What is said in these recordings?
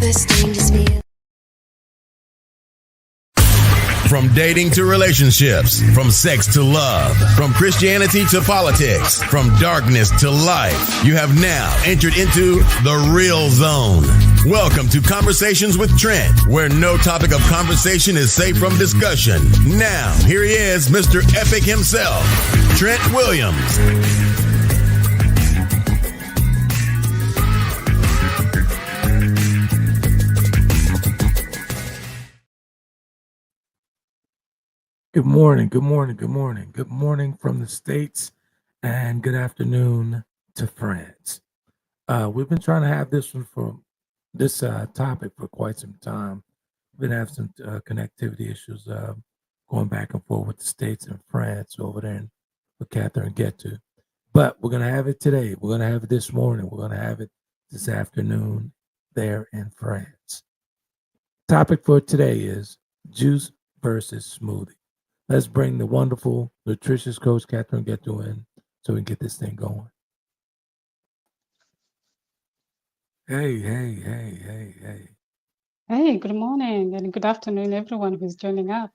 best strangers feel. From dating to relationships, from sex to love, from Christianity to politics, from darkness to light, you have now entered into the real zone. Welcome to Conversations with Trent, where no topic of conversation is safe from discussion. Now, here he is, Mr. Epic himself, Trent Williams. Good morning, good morning, good morning. Good morning from the States and good afternoon to France. We've been trying to have this one for this topic for quite some time. We've been having some connectivity issues going back and forth with the States and France over there and for Catherine get to. But we're going to have it today. We're going to have it this morning. We're going to have it this afternoon there in France. Topic for today is juice versus smoothie. Let's bring the wonderful, nutritious coach, Catherine Getto, in so we can get this thing going. Hey. Hey, good morning and good afternoon, everyone who's joining up.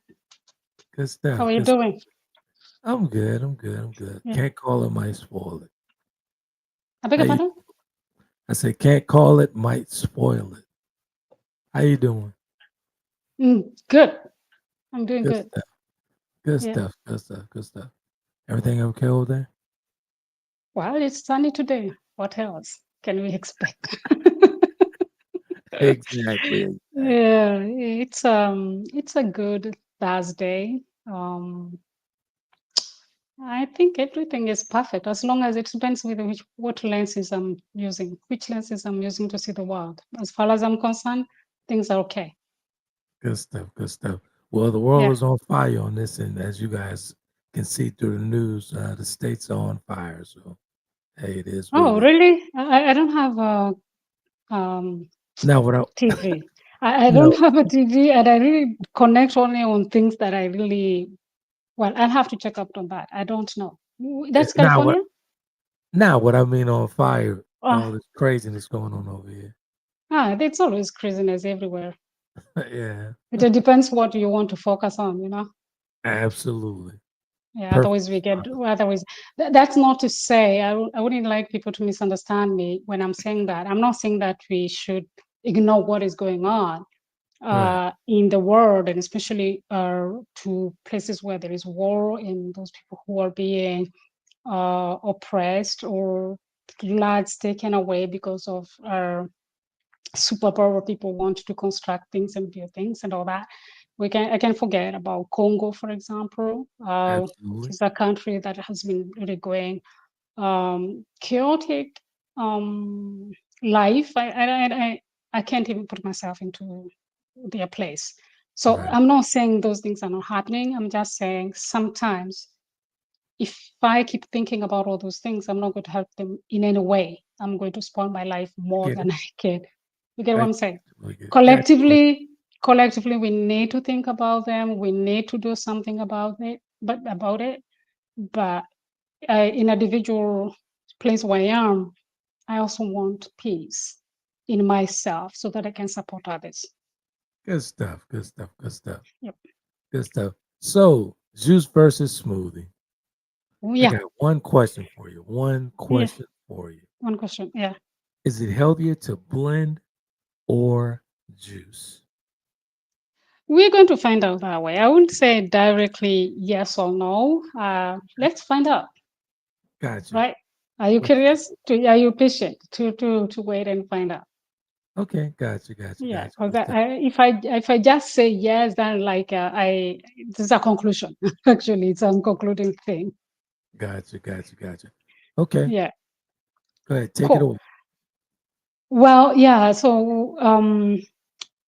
Good stuff. How are you doing? I'm good. Yeah. Can't call it, might spoil it. I beg your Hey. pardon? I said, can't call it, might spoil it. How you doing? Good. I'm doing good. Stuff. Good Yeah. stuff. Everything okay over there? Well, it's sunny today. What else can we expect? Exactly. Yeah, it's a good Thursday. I think everything is perfect as long as it depends with what lenses I'm using, which lenses I'm using to see the world. As far as I'm concerned, things are okay. Good stuff. Well, the world Yeah. is on fire on this, and as you guys can see through the news, the states are on fire. So, hey, it is what Oh, it is. really? I don't have Now, what I TV. I no, don't have a TV, and I really connect only on things that I really, well, I'll have to check up on that. I don't know. That's now California? what I mean on fire, Ah, all this craziness going on over here. it's always craziness everywhere. Yeah, It depends what you want to focus on, you know? absolutely. Yeah, Perfect. otherwise, that's not to say, I wouldn't like people to misunderstand me when I'm saying that. I'm not saying that we should ignore what is going on Right. in the world, and especially to places where there is war and those people who are being oppressed or lands taken away because of superpower people want to construct things and build things and all that. I can forget about Congo, for example. Absolutely. It's a country that has been really going chaotic life. I can't even put myself into their place. So Right. I'm not saying those things are not happening. I'm just saying sometimes if I keep thinking about all those things, I'm not going to help them in any way. I'm going to spoil my life more Get it? than I can. You get what I I'm saying? totally get it. Collectively, we need to think about them. We need to do something about it. But in a individual place where I am, I also want peace in myself so that I can support others. Good stuff. Yep. Good stuff. So, juice versus smoothie. I Yeah. got one question for you. Yeah. One question. Yeah. Is it healthier to blend or juice? We're going to find out that way. I wouldn't say directly yes or no. Let's find out. Gotcha. Right? Are you curious? Are you patient to wait and find out? Okay, gotcha. Yeah, Good because stuff. if I just say yes, then this is a conclusion. Actually, it's a concluding thing. Gotcha. Okay, Yeah, go ahead. Take it cool. away. Well, yeah. So, and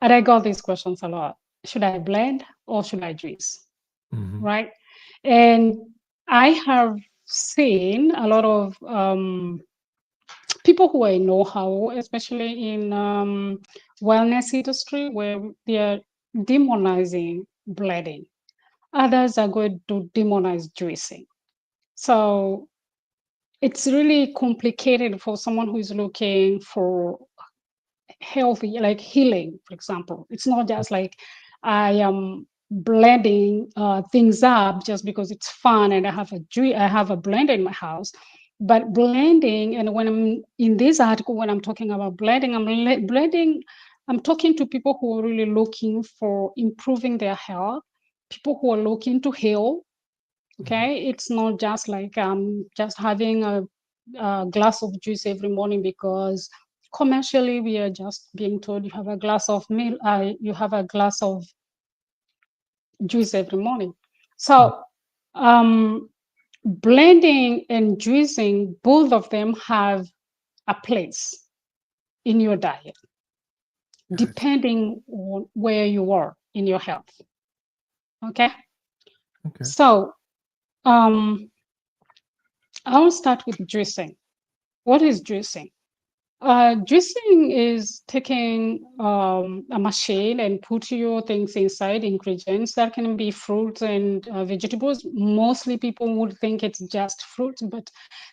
I got these questions a lot. Should I blend or should I juice? Mhm. Right? And I have seen a lot of people who I know how, especially in wellness industry, where they are demonizing bleeding. Others are going to demonize juicing. So it's really complicated for someone who is looking for healthy, like healing, for example. It's not just like I am blending things up just because it's fun and I have a blender in my house. But blending, and when I'm in this article, when I'm talking about blending, I'm talking to people who are really looking for improving their health, people who are looking to heal. Okay, it's not just like just having a glass of juice every morning, because commercially we are just being told you have a glass of milk, you have a glass of juice every morning. So blending and juicing, both of them have a place in your diet, depending on where you are in your health. Okay. So I'll start with juicing. What is juicing? Juicing is taking a machine and put your things inside, ingredients that can be fruits and vegetables. Mostly people would think it's just fruits, but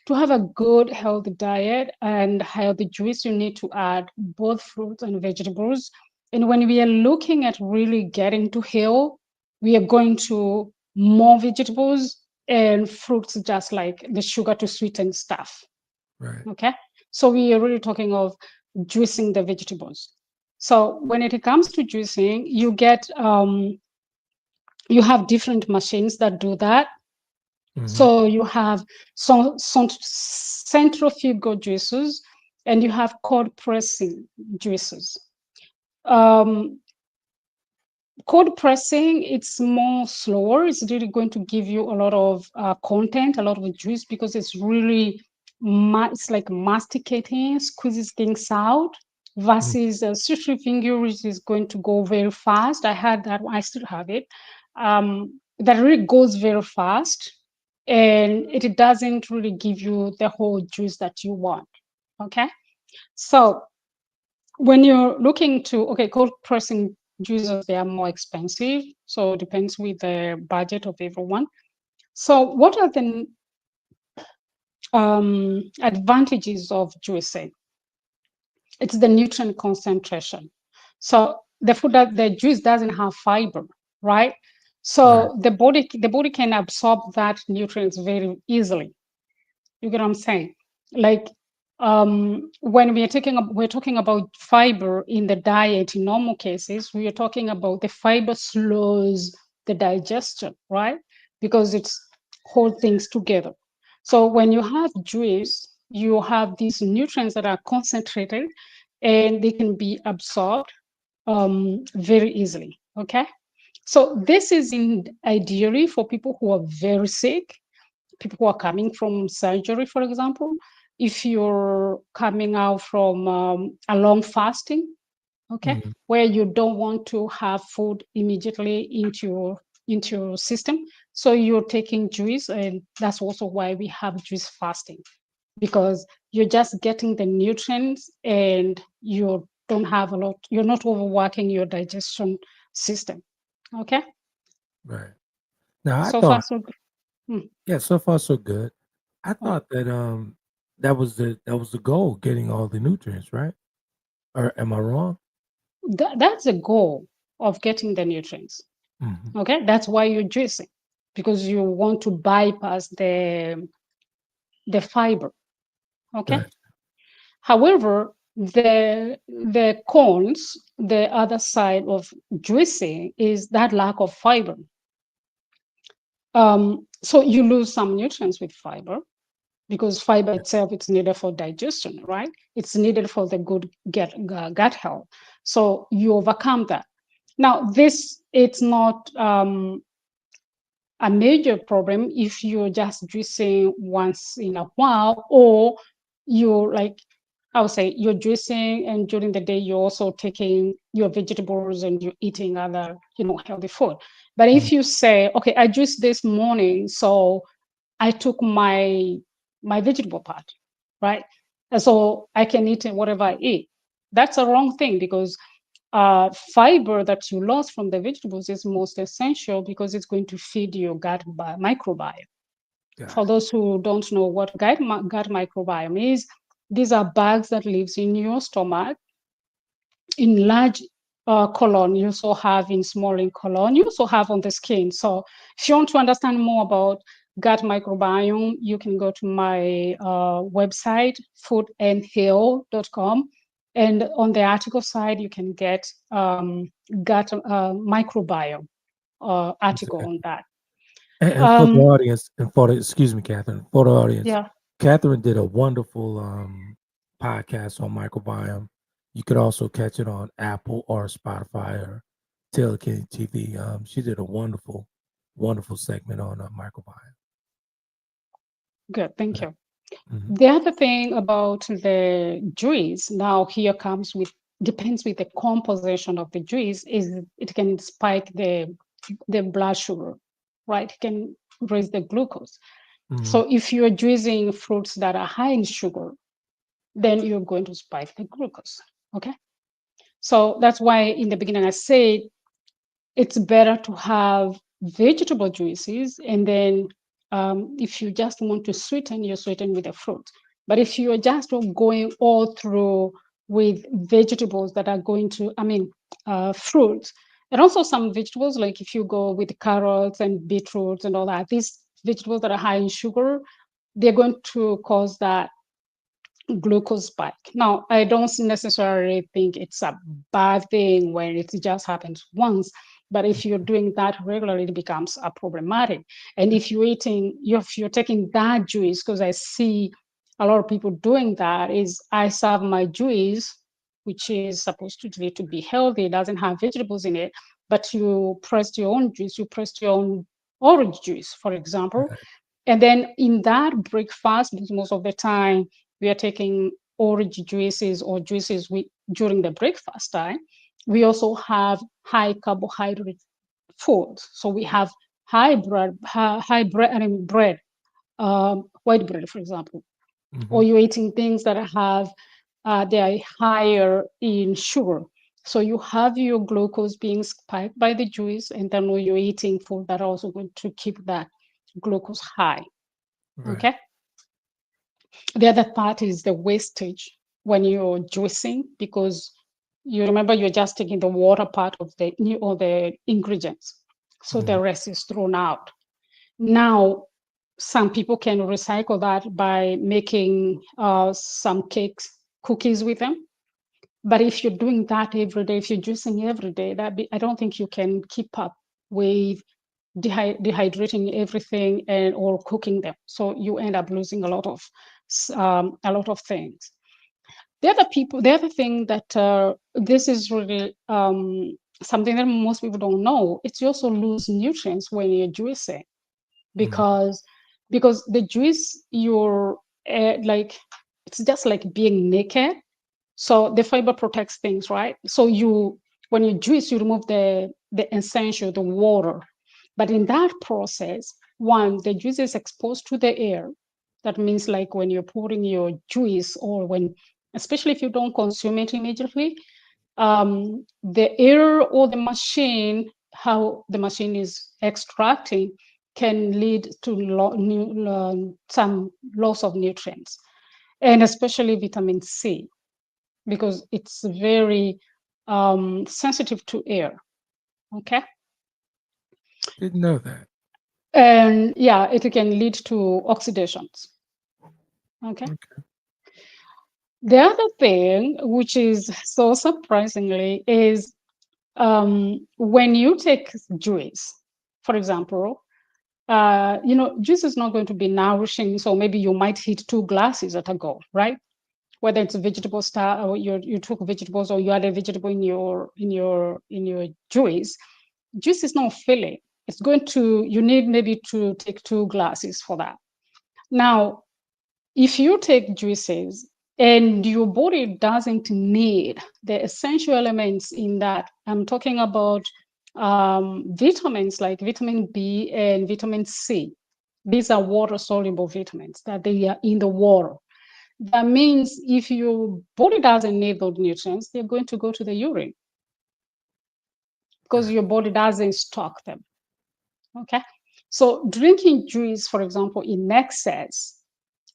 to have a good healthy diet and healthy juice, you need to add both fruits and vegetables. And when we are looking at really getting to heal, we are going to more vegetables and fruits, just like the sugar to sweeten stuff. Right. Okay. So we are really talking of juicing the vegetables. So when it comes to juicing, you get you have different machines that do that. So you have some centrifugal juices, and you have cold pressing juices. Cold pressing, it's more slower. It's really going to give you a lot of content, a lot of juice, because it's really it's like masticating, squeezes things out, versus centrifugal, which is going to go very fast. I had that one, I still have it. That really goes very fast, and it doesn't really give you the whole juice that you want. Okay. So when you're looking to, cold pressing juices, they are more expensive. So it depends with the budget of everyone. So what are the advantages of juicing? It's the nutrient concentration. So the food that the juice doesn't have fiber, right? So the body can absorb that nutrients very easily. You get what I'm saying? Like when we're talking about fiber in the diet, in normal cases, we are talking about the fiber slows the digestion, right? Because it's hold things together. So when you have juice, you have these nutrients that are concentrated, and they can be absorbed very easily. Okay. So this is ideally for people who are very sick, people who are coming from surgery, for example. If you're coming out from a long fasting, okay, where you don't want to have food immediately into your system, so you're taking juice, and that's also why we have juice fasting, because you're just getting the nutrients, and you don't have a lot, you're not overworking your digestion system. Okay. Right. Now I So far thought, so good. yeah, so far so good. I Right. thought that that was the goal, getting all the nutrients, right? Or am I wrong? That's the goal of getting the nutrients. Okay, that's why you're juicing, because you want to bypass the fiber. Okay. Right. However, the cons, the other side of juicing, is that lack of fiber. So you lose some nutrients with fiber, because fiber itself, it's needed for digestion, right? It's needed for the good gut health. So you overcome that. Now, it's not a major problem if you're just juicing once in a while, or you're like, I would say you're juicing, and during the day you're also taking your vegetables and you're eating other, healthy food. But if you say, okay, I juiced this morning, so I took my vegetable part, right? And so I can eat whatever I eat. That's a wrong thing, because fiber that you lost from the vegetables is most essential, because it's going to feed your gut microbiome. For those who don't know what gut microbiome is, these are bugs that lives in your stomach, in large colon, you also have in small in colon, you also have on the skin. So if you want to understand more about gut microbiome, you can go to my website, foodandheal.com. And on the article side, you can get gut microbiome article on that. And for the audience, and for the, excuse me, Catherine, for the audience, Yeah. Catherine did a wonderful podcast on microbiome. You could also catch it on Apple or Spotify or Taylor King TV. She did a wonderful, wonderful segment on microbiome. Good, thank you. Mm-hmm. The other thing about the juice, now here comes with, depends with the composition of the juice, is it can spike the blood sugar, right? It can raise the glucose. Mm-hmm. So if you're juicing fruits that are high in sugar, then you're going to spike the glucose, okay? So that's why in the beginning I said it's better to have vegetable juices, and then if you just want to sweeten, you sweeten with the fruit. But if you're just going all through with vegetables that are going to, fruits, and also some vegetables, like if you go with carrots and beetroots and all that, these vegetables that are high in sugar, they're going to cause that glucose spike. Now, I don't necessarily think it's a bad thing when it just happens once, but if you're doing that regularly, it becomes a problematic. And if you're taking that juice, because I see a lot of people doing that, is I serve my juice, which is supposed to be healthy, it doesn't have vegetables in it, but you pressed your own juice, you pressed your own orange juice, for example. Right. And then in that breakfast, because most of the time we are taking orange juices or juices during the breakfast time, we also have high carbohydrate foods. So we have high bread, bread, white bread, for example, Mm-hmm. or you're eating things that they are higher in sugar. So you have your glucose being spiked by the juice, and then you're eating food that are also going to keep that glucose high. Right. Okay. The other part is the wastage when you're juicing, because you remember you're just taking the water part of the ingredients. So Mm-hmm. the rest is thrown out. Now, some people can recycle that by making some cakes, cookies with them. But if you're doing that every day, if you're juicing every day, I don't think you can keep up with dehydrating everything and or cooking them. So you end up losing a lot of things. The other thing that this is really something that most people don't know. It's you also lose nutrients when you're juicing, Mm-hmm. because the juice you're like, it's just like being naked. So the fiber protects things, right? So when you juice, you remove the essential, the water. But in that process, one, the juice is exposed to the air. That means like when you're pouring your juice, or especially if you don't consume it immediately, the air or the machine, how the machine is extracting, can lead to some loss of nutrients, and especially vitamin C, because it's very sensitive to air. Okay. Didn't know that. And yeah, it can lead to oxidations. Okay. Okay. The other thing, which is so surprisingly, is when you take juice, for example, juice is not going to be nourishing. So maybe you might hit 2 glasses at a go, right? Whether it's a vegetable style, or you took vegetables, or you add a vegetable in your juice. Juice is not filling. You need maybe to take 2 glasses for that. Now, if you take juices and your body doesn't need the essential elements in that, I'm talking about vitamins like vitamin B and vitamin C. These are water soluble vitamins that they are in the water. That means if your body doesn't need those nutrients, they're going to go to the urine, because your body doesn't stock them. Okay. So drinking juice, for example, in excess,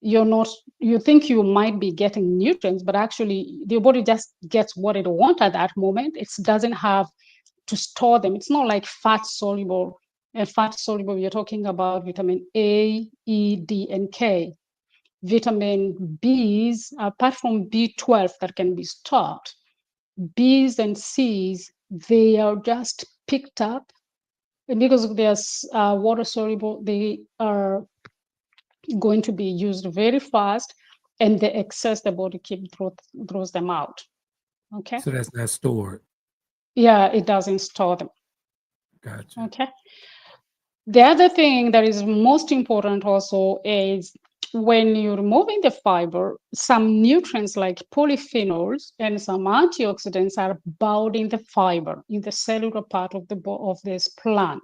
you think you might be getting nutrients, but actually your body just gets what it wants at that moment. It doesn't have to store them. It's not like fat soluble. And fat soluble, you're talking about vitamin A, E, D, and K. Vitamin B's, apart from B12 that can be stored, B's and C's, they are just picked up. And because they're water soluble, they are going to be used very fast, and the excess the body throws them out. Okay. So that's not stored. Yeah, it doesn't store them. Gotcha. Okay. The other thing that is most important also is when you're removing the fiber, some nutrients like polyphenols and some antioxidants are bound in the fiber, in the cellular part of of this plant.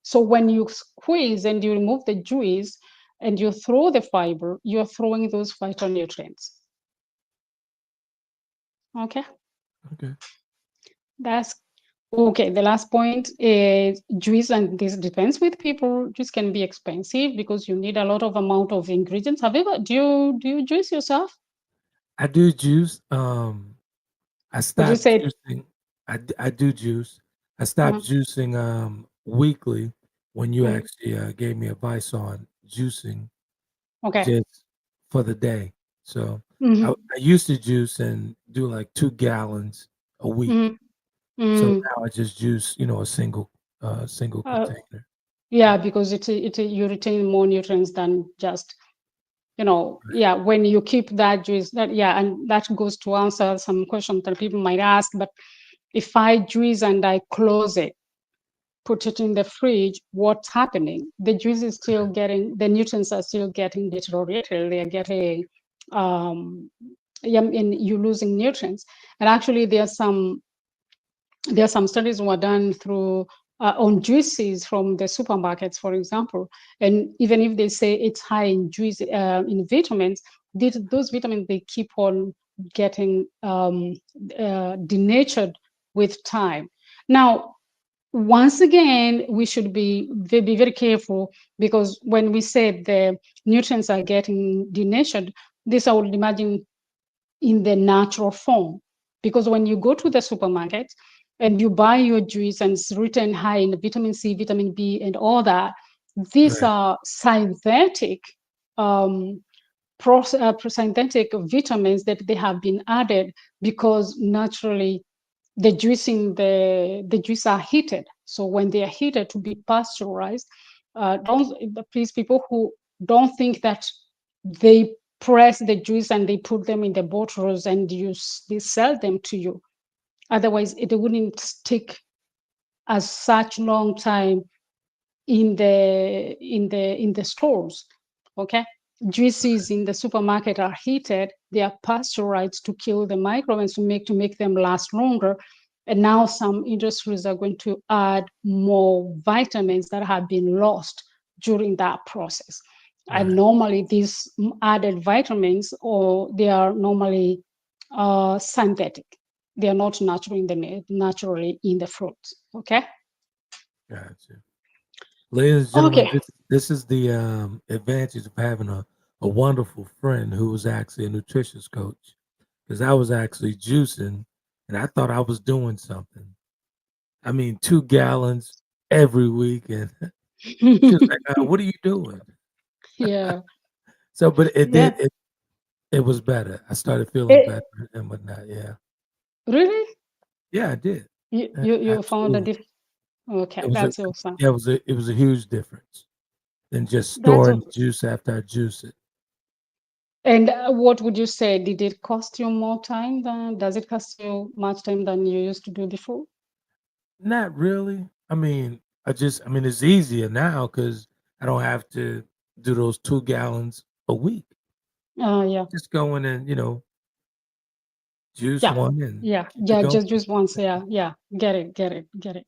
So when you squeeze and you remove the juice and you throw the fiber, you're throwing those phytonutrients. Okay. Okay. That's okay. The last point is juice, and this depends with people. Juice can be expensive because you need a lot of amount of ingredients. Have you ever do you juice yourself? I do juice. I Would you stopped say? juicing. I do juice. I stopped juicing weekly when you actually gave me advice on juicing Okay. just for the day. So Mm-hmm. I used to juice and do like 2 gallons a week. So Mm-hmm. now I just juice, a single container. Yeah, because you retain more nutrients than just yeah, when you keep that juice, that yeah, and that goes to answer some questions that people might ask. But if I juice and I close it, put it in the fridge, what's happening? The juice is still getting, the nutrients are still getting deteriorated. They are getting, yeah, and you're losing nutrients. And actually, there are some studies were done through on juices from the supermarkets, for example. And even if they say it's high in juice in vitamins, those vitamins they keep on getting denatured with time. Now, once again, we should be very careful, because when we say the nutrients are getting denatured, this I would imagine in the natural form. Because when you go to the supermarket and you buy your juice and it's written high in vitamin C, vitamin B, and all that, these Right. are synthetic synthetic vitamins that they have been added because naturally the juice are heated. So when they are heated to be pasteurized, don't please people who don't think that they press the juice and they put them in the bottles and they sell them to you. Otherwise, it wouldn't stick as such long time in the stores. Okay, juices in the supermarket are heated, they are pasteurized to kill the microbes, to make them last longer. And now some industries are going to add more vitamins that have been lost during that process. And Right. normally these added vitamins, or they are normally synthetic, they are not naturally in the fruits. Okay. Gotcha. Ladies and gentlemen, Okay. this is the advantage of having a wonderful friend who was actually a nutritious coach. Because I was actually juicing and I thought I was doing something. I mean, 2 gallons every week. And she was like, what are you doing? Yeah. So, but Yeah. it was better. I started feeling It, better and whatnot. Yeah. really? Yeah, I did. You found a Absolutely. diff. Okay, It was a that's awesome. yeah, it was a huge difference than just That's storing awesome. the juice after I juice it. And what would you say? Did it cost you more time than? Does it cost you much time than you used to do before? Not really. I mean, it's easier now because I don't have to do those 2 gallons a week. Yeah, Just go in and, juice yeah, one and yeah, keep it yeah. going. Just once. Yeah, yeah. Get it, get it, get it.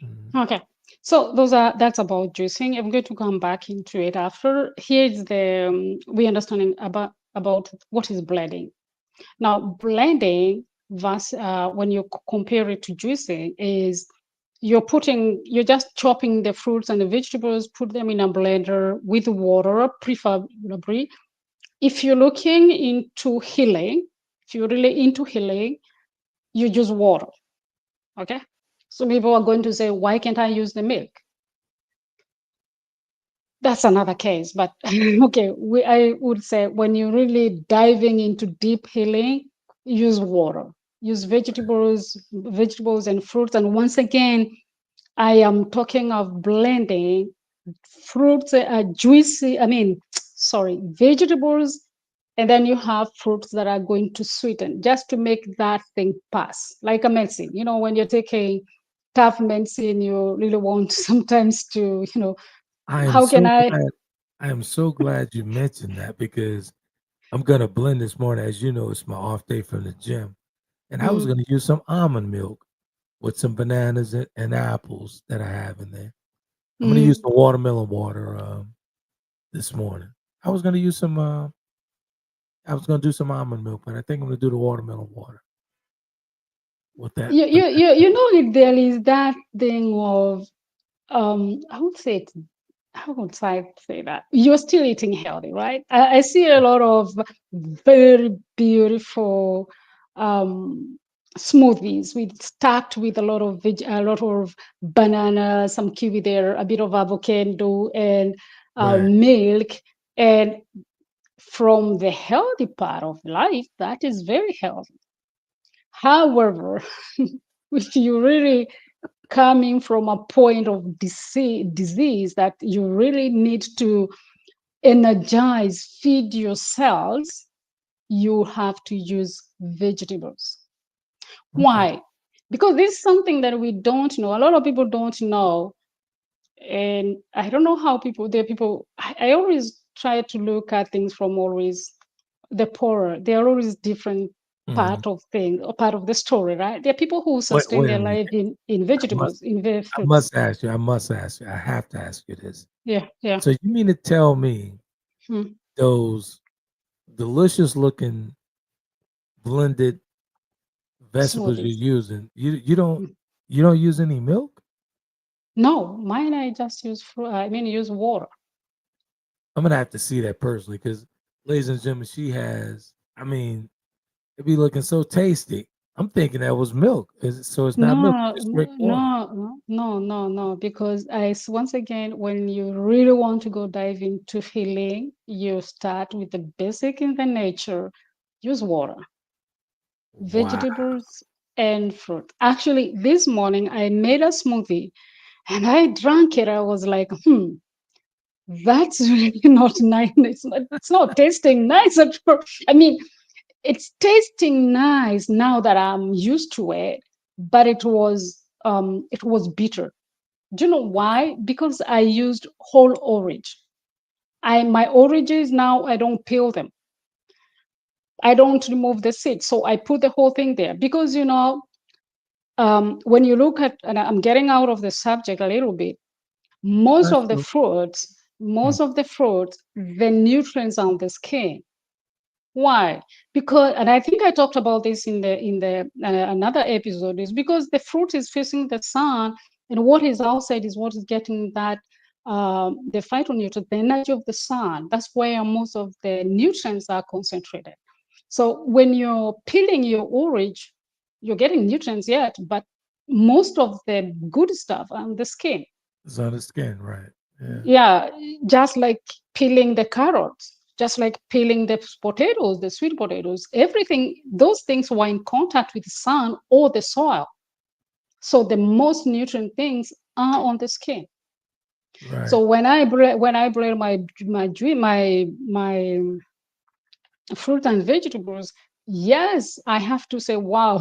Mhm. Okay. So that's about juicing. I'm going to come back into it after. Here's the we understanding about what is blending. Now, blending when you compare it to juicing is you're just chopping the fruits and the vegetables, put them in a blender with water, preferably, if you're looking into healing, if you're really into healing, you use water. Okay. So people are going to say, why can't I use the milk? That's another case. But okay, I would say when you're really diving into deep healing, use water, use vegetables and fruits. And once again, I am talking of blending fruits, juicy, sorry, vegetables, and then you have fruits that are going to sweeten just to make that thing pass, like a medicine. When you're taking tough medicine, you really want sometimes to, I am how can so I? glad. I am so glad you mentioned that because I'm gonna blend this morning. As you know, it's my off day from the gym, and I was Mm, gonna use some almond milk with some bananas and apples that I have in there. I'm gonna use mm. the watermelon water this morning. I was gonna use some. I was gonna do some almond milk, but I think I'm gonna do the watermelon water with that. There is that thing of, I would say it's, how would I say that? You're still eating healthy, right? I see a lot of very beautiful smoothies with stacked with a lot of banana, some kiwi there, a bit of avocado, and Right. milk. And from the healthy part of life, that is very healthy. However, if you really coming from a point of disease that you really need to energize, feed your cells, you have to use vegetables. Okay. Why? Because this is something that we don't know. A lot of people don't know. And I don't know how I always try to look at things from always the poorer. There are always different Mhm. part of thing or part of the story, right? There are people who sustain Wait a their minute. life in I must. vegetables, in the I fruits. must ask you. I must ask you. I have to ask you this. Yeah, yeah. So you mean to tell me Hmm. those delicious looking blended vegetables you're Smoothies. using, you don't Mm. you don't use any milk? No, mine I just use use water. I'm gonna have to see that personally because, ladies and gentlemen, she has. I mean, it be looking so tasty. I'm thinking that was milk. So it's not milk. It's No, just straight water. no, because once again, when you really want to go dive into healing, you start with the basic in the nature, use water, Wow. vegetables, and fruit. Actually, this morning I made a smoothie and I drank it. I was like, that's really not nice. It's not tasting nice at all. I mean, it's tasting nice now that I'm used to it, but it was bitter. Do you know why? Because I used whole orange. My oranges now I don't peel them. I don't remove the seeds, so I put the whole thing there because when you look at, and I'm getting out of the subject a little bit. Most That's of the true. fruits, Mm. the nutrients are on the skin. Why? Because, and I think I talked about this in the another episode, is because the fruit is facing the sun, and what is outside is what is getting that the phytonutrient, the energy of the sun. That's where most of the nutrients are concentrated. So when you're peeling your orange, you're getting nutrients yet, but most of the good stuff on the skin. It's on the skin, right? Yeah. Yeah, just like peeling the carrots, just like peeling the potatoes, the sweet potatoes, everything, those things were in contact with the sun or the soil. So the most nutrient things are on the skin. So Right. when I blend my fruit and vegetables, yes, I have to say, wow,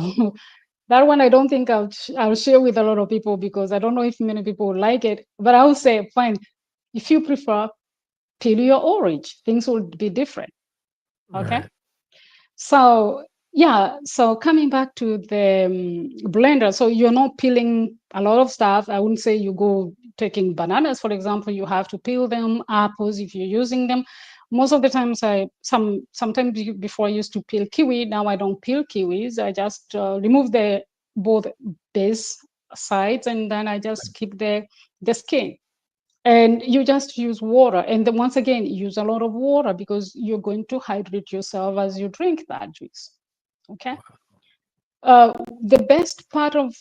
that one I don't think I'll share with a lot of people because I don't know if many people like it. But I will say, fine, if you prefer, peel your orange, things will be different. Okay. Right. So yeah, so coming back to the blender, so you're not peeling a lot of stuff. I wouldn't say you go taking bananas, for example, you have to peel them, apples if you're using them. Most of the times sometimes before I used to peel kiwi, now I don't peel kiwis. I just remove the both base sides and then I just keep the skin. And you just use water. And then once again, use a lot of water because you're going to hydrate yourself as you drink that juice. Okay. The best part of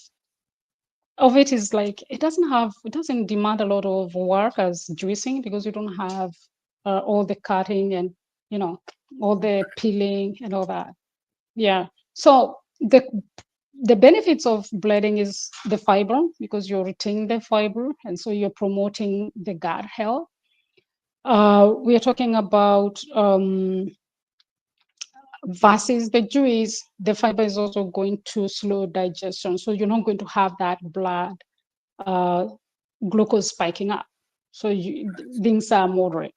it is like it doesn't demand a lot of work as juicing because you don't have all the cutting and all the peeling and all that. Yeah. So the benefits of blending is the fiber because you're retaining the fiber and so you're promoting the gut health. We are talking about versus the juice, the fiber is also going to slow digestion. So you're not going to have that blood uh, glucose spiking up. So things are moderate.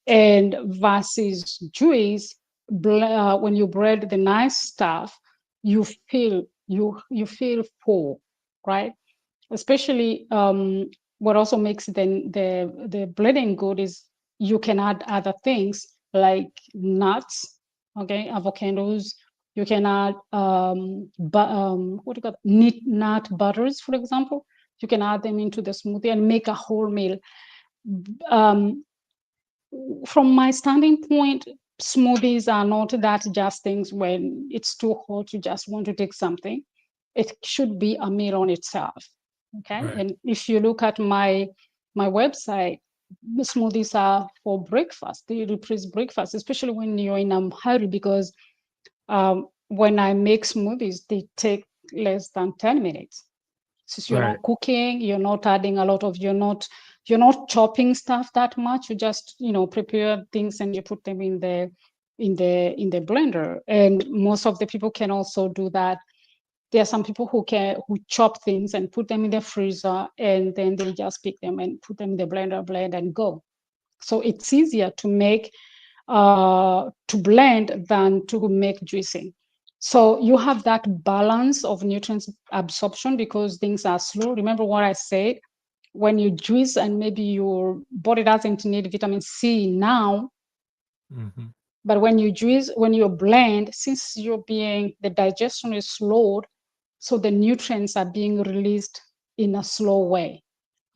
And versus juice, when you bread the nice stuff, you feel full, right? Especially what also makes the blending good is you can add other things like nuts, okay, avocados. You can add what do you call nut butters, for example. You can add them into the smoothie and make a whole meal. Um, from my standing point, smoothies are not that just things when it's too hot, you just want to take something. It should be a meal on itself. Okay. Right. And if you look at my website, the smoothies are for breakfast. They replace breakfast, especially when you're in a hurry, because when I make smoothies, they take less than 10 minutes. Since you're Right. not cooking, you're not adding a lot of, you're not chopping stuff that much. You just, prepare things and you put them in the blender. And most of the people can also do that. There are some people who chop things and put them in the freezer, and then they just pick them and put them in the blender, blend and go. So it's easier to make to blend than to make juicing. So you have that balance of nutrients absorption because things are slow. Remember what I said, when you juice and maybe your body doesn't need vitamin C now, Mm-hmm. but when you juice, when you blend, since the digestion is slowed, so the nutrients are being released in a slow way.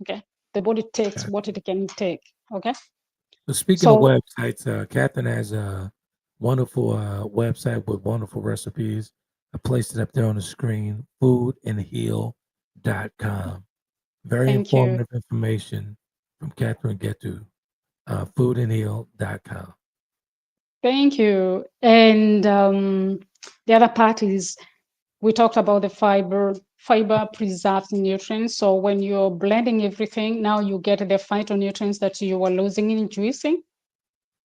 Okay. The body takes Gotcha. what it can take. Okay. So speaking of So websites, Catherine has a wonderful website with wonderful recipes. I placed it up there on the screen, foodandheal.com. Very thank you. informative information from Catherine Getu, foodandheal.com. Thank you. And the other part is we talked about the fiber. Fiber preserves nutrients. So when you're blending everything, now you get the phytonutrients that you were losing in juicing.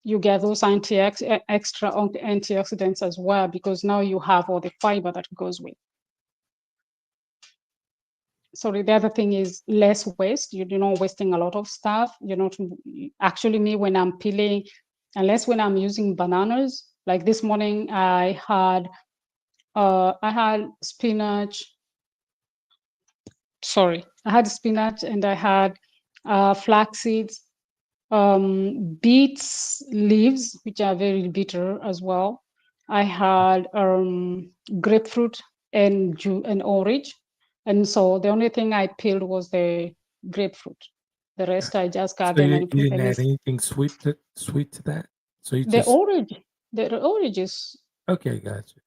You get those extra antioxidants as well, because now you have all the fiber that goes with. Sorry, the other thing is less waste. You're not wasting a lot of stuff. You're not actually, me when I'm peeling, unless when I'm using bananas. Like this morning, I had spinach. Sorry, I had spinach and I had flax seeds, beets leaves, which are very bitter as well. I had grapefruit and orange, and so the only thing I peeled was the grapefruit. The rest I just cut So them you, and you put didn't them in add anything sweet to that? So you the just orange. The orange is, okay, gotcha.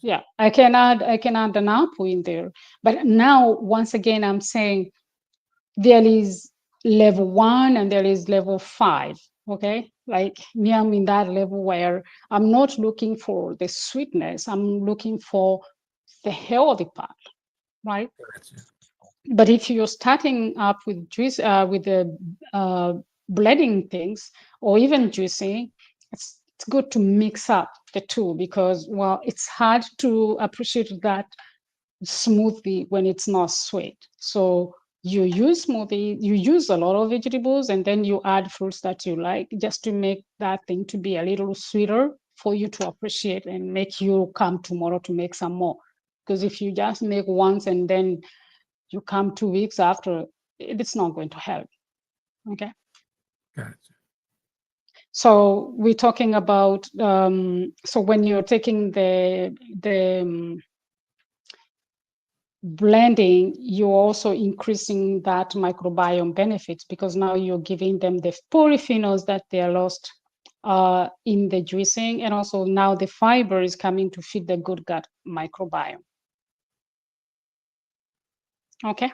yeah. I can add an apple in there, but now once again I'm saying there is level 1 and there is level 5. Okay, like me, I'm in that level where I'm not looking for the sweetness, I'm looking for the healthy part, right? Gotcha. But if you're starting up with juice, with the blending things or even juicing, it's good to mix up the two, because well, it's hard to appreciate that smoothie when it's not sweet. So you use a lot of vegetables and then you add fruits that you like, just to make that thing to be a little sweeter for you to appreciate and make you come tomorrow to make some more. Because if you just make once and then you come 2 weeks after, it's not going to help. Okay. Gotcha. So we're talking about so when you're taking the blending, you're also increasing that microbiome benefits, because now you're giving them the polyphenols that they are lost in the juicing, and also now the fiber is coming to feed the good gut microbiome. Okay.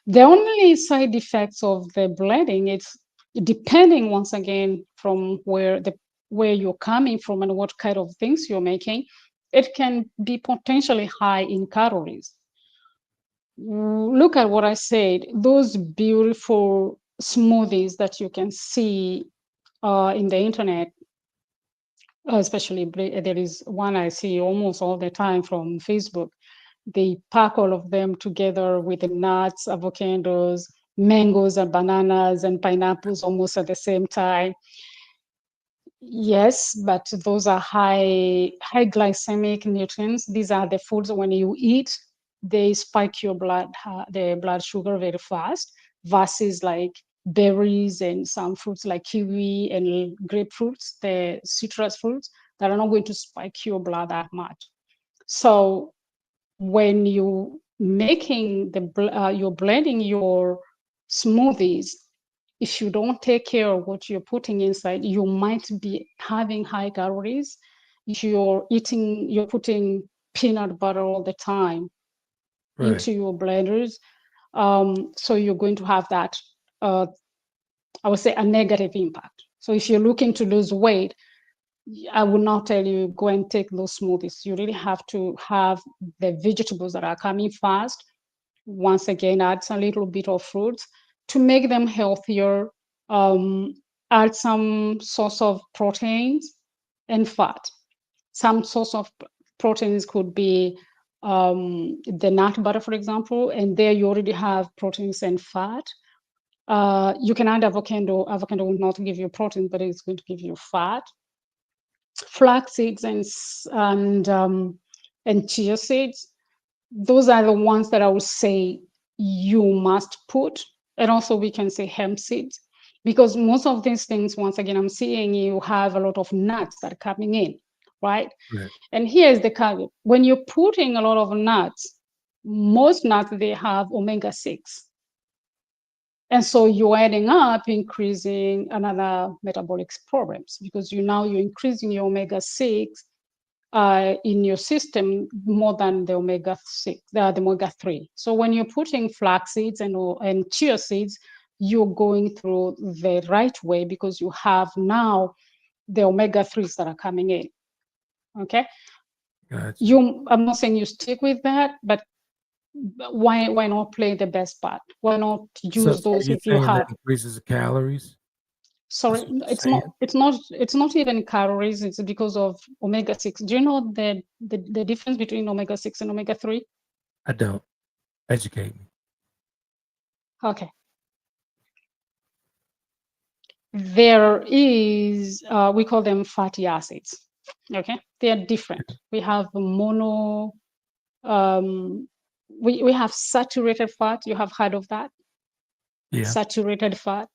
The only side effects of the blending, it's depending once again from where you're coming from and what kind of things you're making, it can be potentially high in calories. Look at what I said, those beautiful smoothies that you can see in the internet, especially there is one I see almost all the time from Facebook. They pack all of them together with the nuts, avocados, mangoes and bananas and pineapples almost at the same time. Yes, but those are high glycemic nutrients. These are the foods when you eat, they spike your the blood sugar very fast, versus like berries and some fruits like kiwi and grapefruits, the citrus fruits that are not going to spike your blood that much. So when you making you're blending your smoothies, if you don't take care of what you're putting inside, you might be having high calories. If you're putting peanut butter all the time into your blenders, so you're going to have that, I would say, a negative impact. So if you're looking to lose weight, I would not tell you go and take those smoothies. You really have to have the vegetables that are coming fast. Once again, add some little bit of fruits to make them healthier. Add some source of proteins and fat. Some source of proteins could be the nut butter, for example, and there you already have proteins and fat. You can add avocado. Avocado will not give you protein, but it's going to give you fat. Flax seeds and chia seeds, those are the ones that I would say you must put. And also we can say hemp seeds, because most of these things, once again, I'm seeing you have a lot of nuts that are coming in, right? And here's the caveat: when you're putting a lot of nuts, most nuts, they have omega-6. And so you're adding up, increasing another metabolic problems, because you're increasing your omega-6 in your system more than the omega-6, the omega-3. So when you're putting flax seeds and chia seeds, you're going through the right way, because you have now the omega-3s that are coming in. Okay. Gotcha. I'm not saying you stick with that, but why not play the best part? Why not use So those you're if you saying have? that increases the calories? Sorry, That's what you're it's saying? not even calories. It's because of omega-6. Do you know the difference between omega-6 and omega-3? I don't. Educate me. Okay. There is, we call them fatty acids. Okay, they are different. We have mono, we have saturated fat. You have heard of that? Yeah. Saturated fat.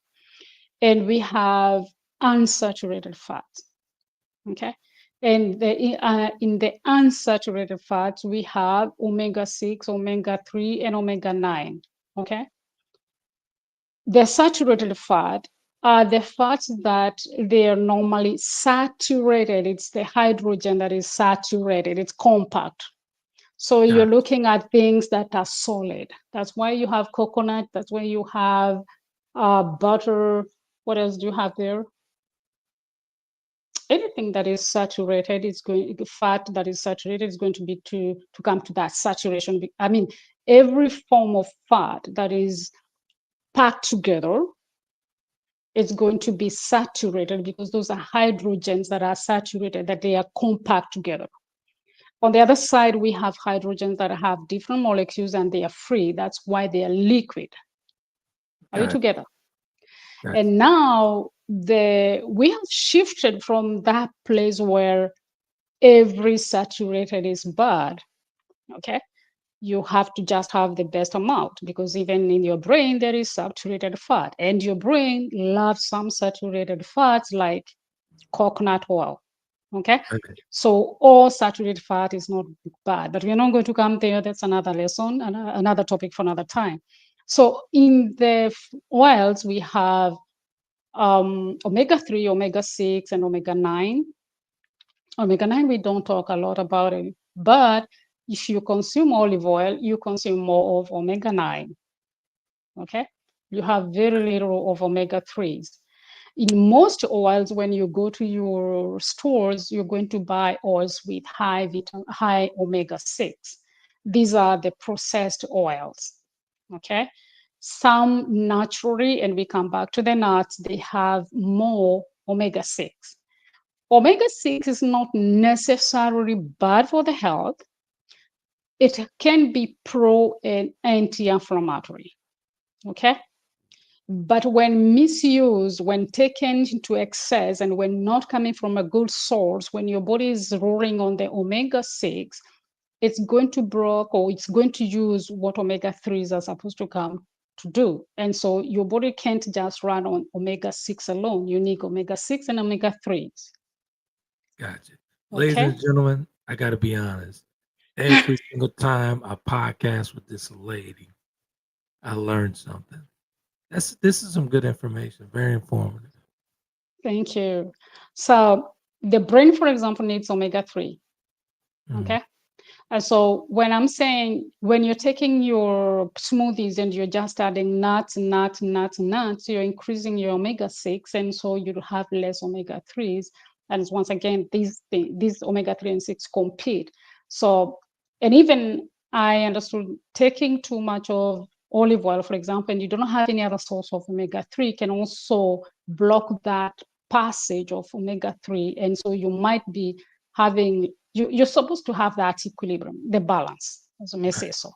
And we have unsaturated fat. Okay. And in the unsaturated fats, we have omega-6, omega-3, and omega-9. Okay. The saturated fat are the fats that they are normally saturated. It's the hydrogen that is saturated. It's compact. So you're looking at things that are solid. That's why you have coconut. That's why you have butter. What else do you have there? Anything that is saturated is fat that is saturated is going to be to come to that saturation. I mean, every form of fat that is packed together, it's going to be saturated, because those are hydrogens that are saturated, that they are compact together. On the other side, we have hydrogens that have different molecules and they are free. That's why they are liquid. Are we together? And now we have shifted from that place where every saturated is bad. Okay. You have to just have the best amount, because even in your brain, there is saturated fat, and your brain loves some saturated fats like coconut oil. Okay. Okay. So all saturated fat is not bad, but we're not going to come there. That's another lesson and another topic for another time. So in the oils, we have omega-3, omega-6, and omega-9. Omega-9, we don't talk a lot about it, but if you consume olive oil, you consume more of omega-9. Okay. You have very little of omega-3s. In most oils, when you go to your stores, you're going to buy oils with high omega-6. These are the processed oils. Okay. Some naturally, and we come back to the nuts, they have more omega-6. Omega-6 is not necessarily bad for the health. It can be pro and anti-inflammatory. Okay. But when misused, when taken to excess, and when not coming from a good source, when your body is roaring on the omega-6, it's going to block, or it's going to use what omega-3s are supposed to come to do. And so your body can't just run on omega-6 alone. You need omega-6 and omega-3s. Gotcha. Ladies Okay. and gentlemen, I got to be honest. Every single time I podcast with this lady, I learned something. This is some good information, very informative. Thank you. So the brain, for example, needs omega-3. Okay. And so when I'm saying, when you're taking your smoothies and you're just adding nuts, you're increasing your omega-6, and so you have less omega-3s. And once again, these omega-3 and 6 compete. So, and even I understood taking too much of olive oil, for example, and you don't have any other source of omega-3, can also block that passage of omega-3. And so you might be having, you're supposed to have that equilibrium, the balance, as I may say so.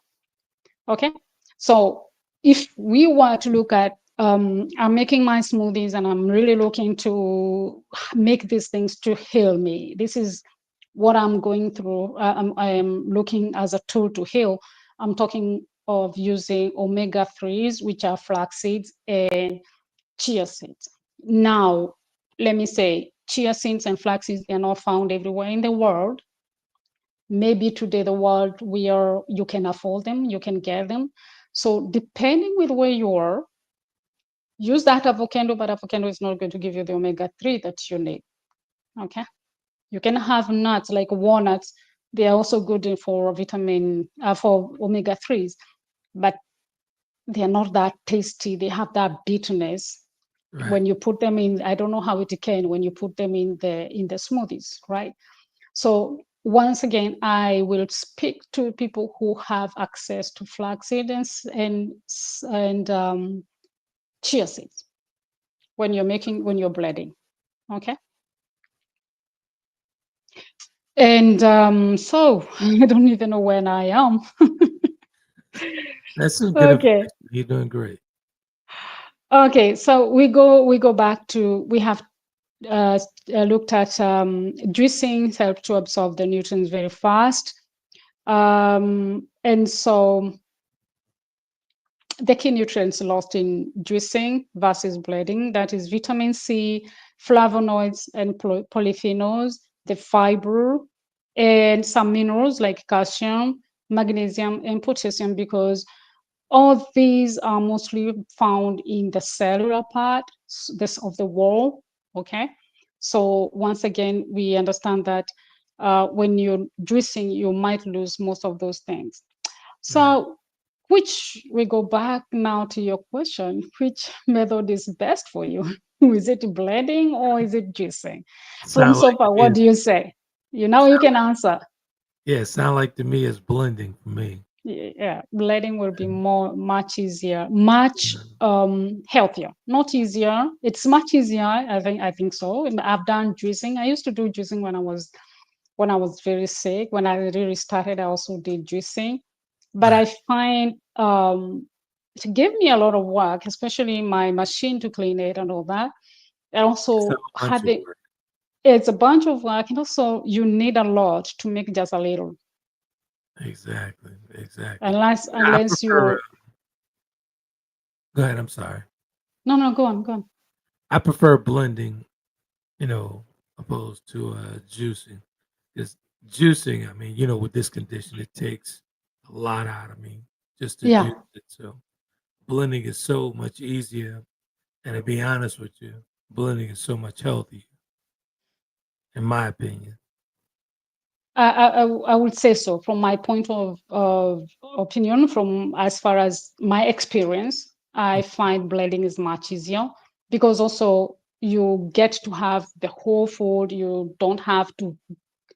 Okay. So if we were to look at, I'm making my smoothies and I'm really looking to make these things to heal me. This is what I'm going through. I am looking as a tool to heal. I'm talking of using omega-3s, which are flax seeds and chia seeds. Now, let me say, chia seeds and flax seeds, they are not found everywhere in the world. Maybe today the world you can afford them, you can get them. So depending with where you are, use that avocado, but avocado is not going to give you the omega-3 that you need. Okay. You can have nuts like walnuts. They are also good for for omega-3s, but they are not that tasty. They have that bitterness. Right. When you put them in, I don't know how it can when you put them in the smoothies, right? So once again, I will speak to people who have access to flaxseed and chia seeds when you're blending. Okay. And so I don't even know when I am. That's some good Okay. information. You're doing great. Okay. So we go back to, we have looked at juicing help to absorb the nutrients very fast. And so the key nutrients lost in juicing versus blending, that is vitamin C, flavonoids, and polyphenols, the fiber, and some minerals like calcium, magnesium, and potassium, because all these are mostly found in the cellular part of the wall. Okay. So once again, we understand that when you're juicing, you might lose most of those things. So, which we go back now to your question, which method is best for you? Is it blending or is it juicing? From Sound like so far, to what me, do you say? You know, you can answer. yeah, sound like to me it's blending for me. Yeah, blending will be much easier, much healthier. Not easier. It's much easier. I think so. And I've done juicing. I used to do juicing when I was very sick. When I really started, I also did juicing. But I find it gave me a lot of work, especially my machine to clean it and all that. And It's a also bunch of having, work. it's a bunch of work, and also you need a lot to make just a little, Exactly. unless I unless prefer. you're. Go ahead. I'm sorry. No, go on. I prefer blending. You know, opposed to juicing. Because juicing, I mean, with this condition, it takes a lot out of me just to Yeah. juice it. So blending is so much easier. And to be honest with you, blending is so much healthier, in my opinion. I would say so from my point of opinion, from as far as my experience, I find blending is much easier because also you get to have the whole food. You don't have to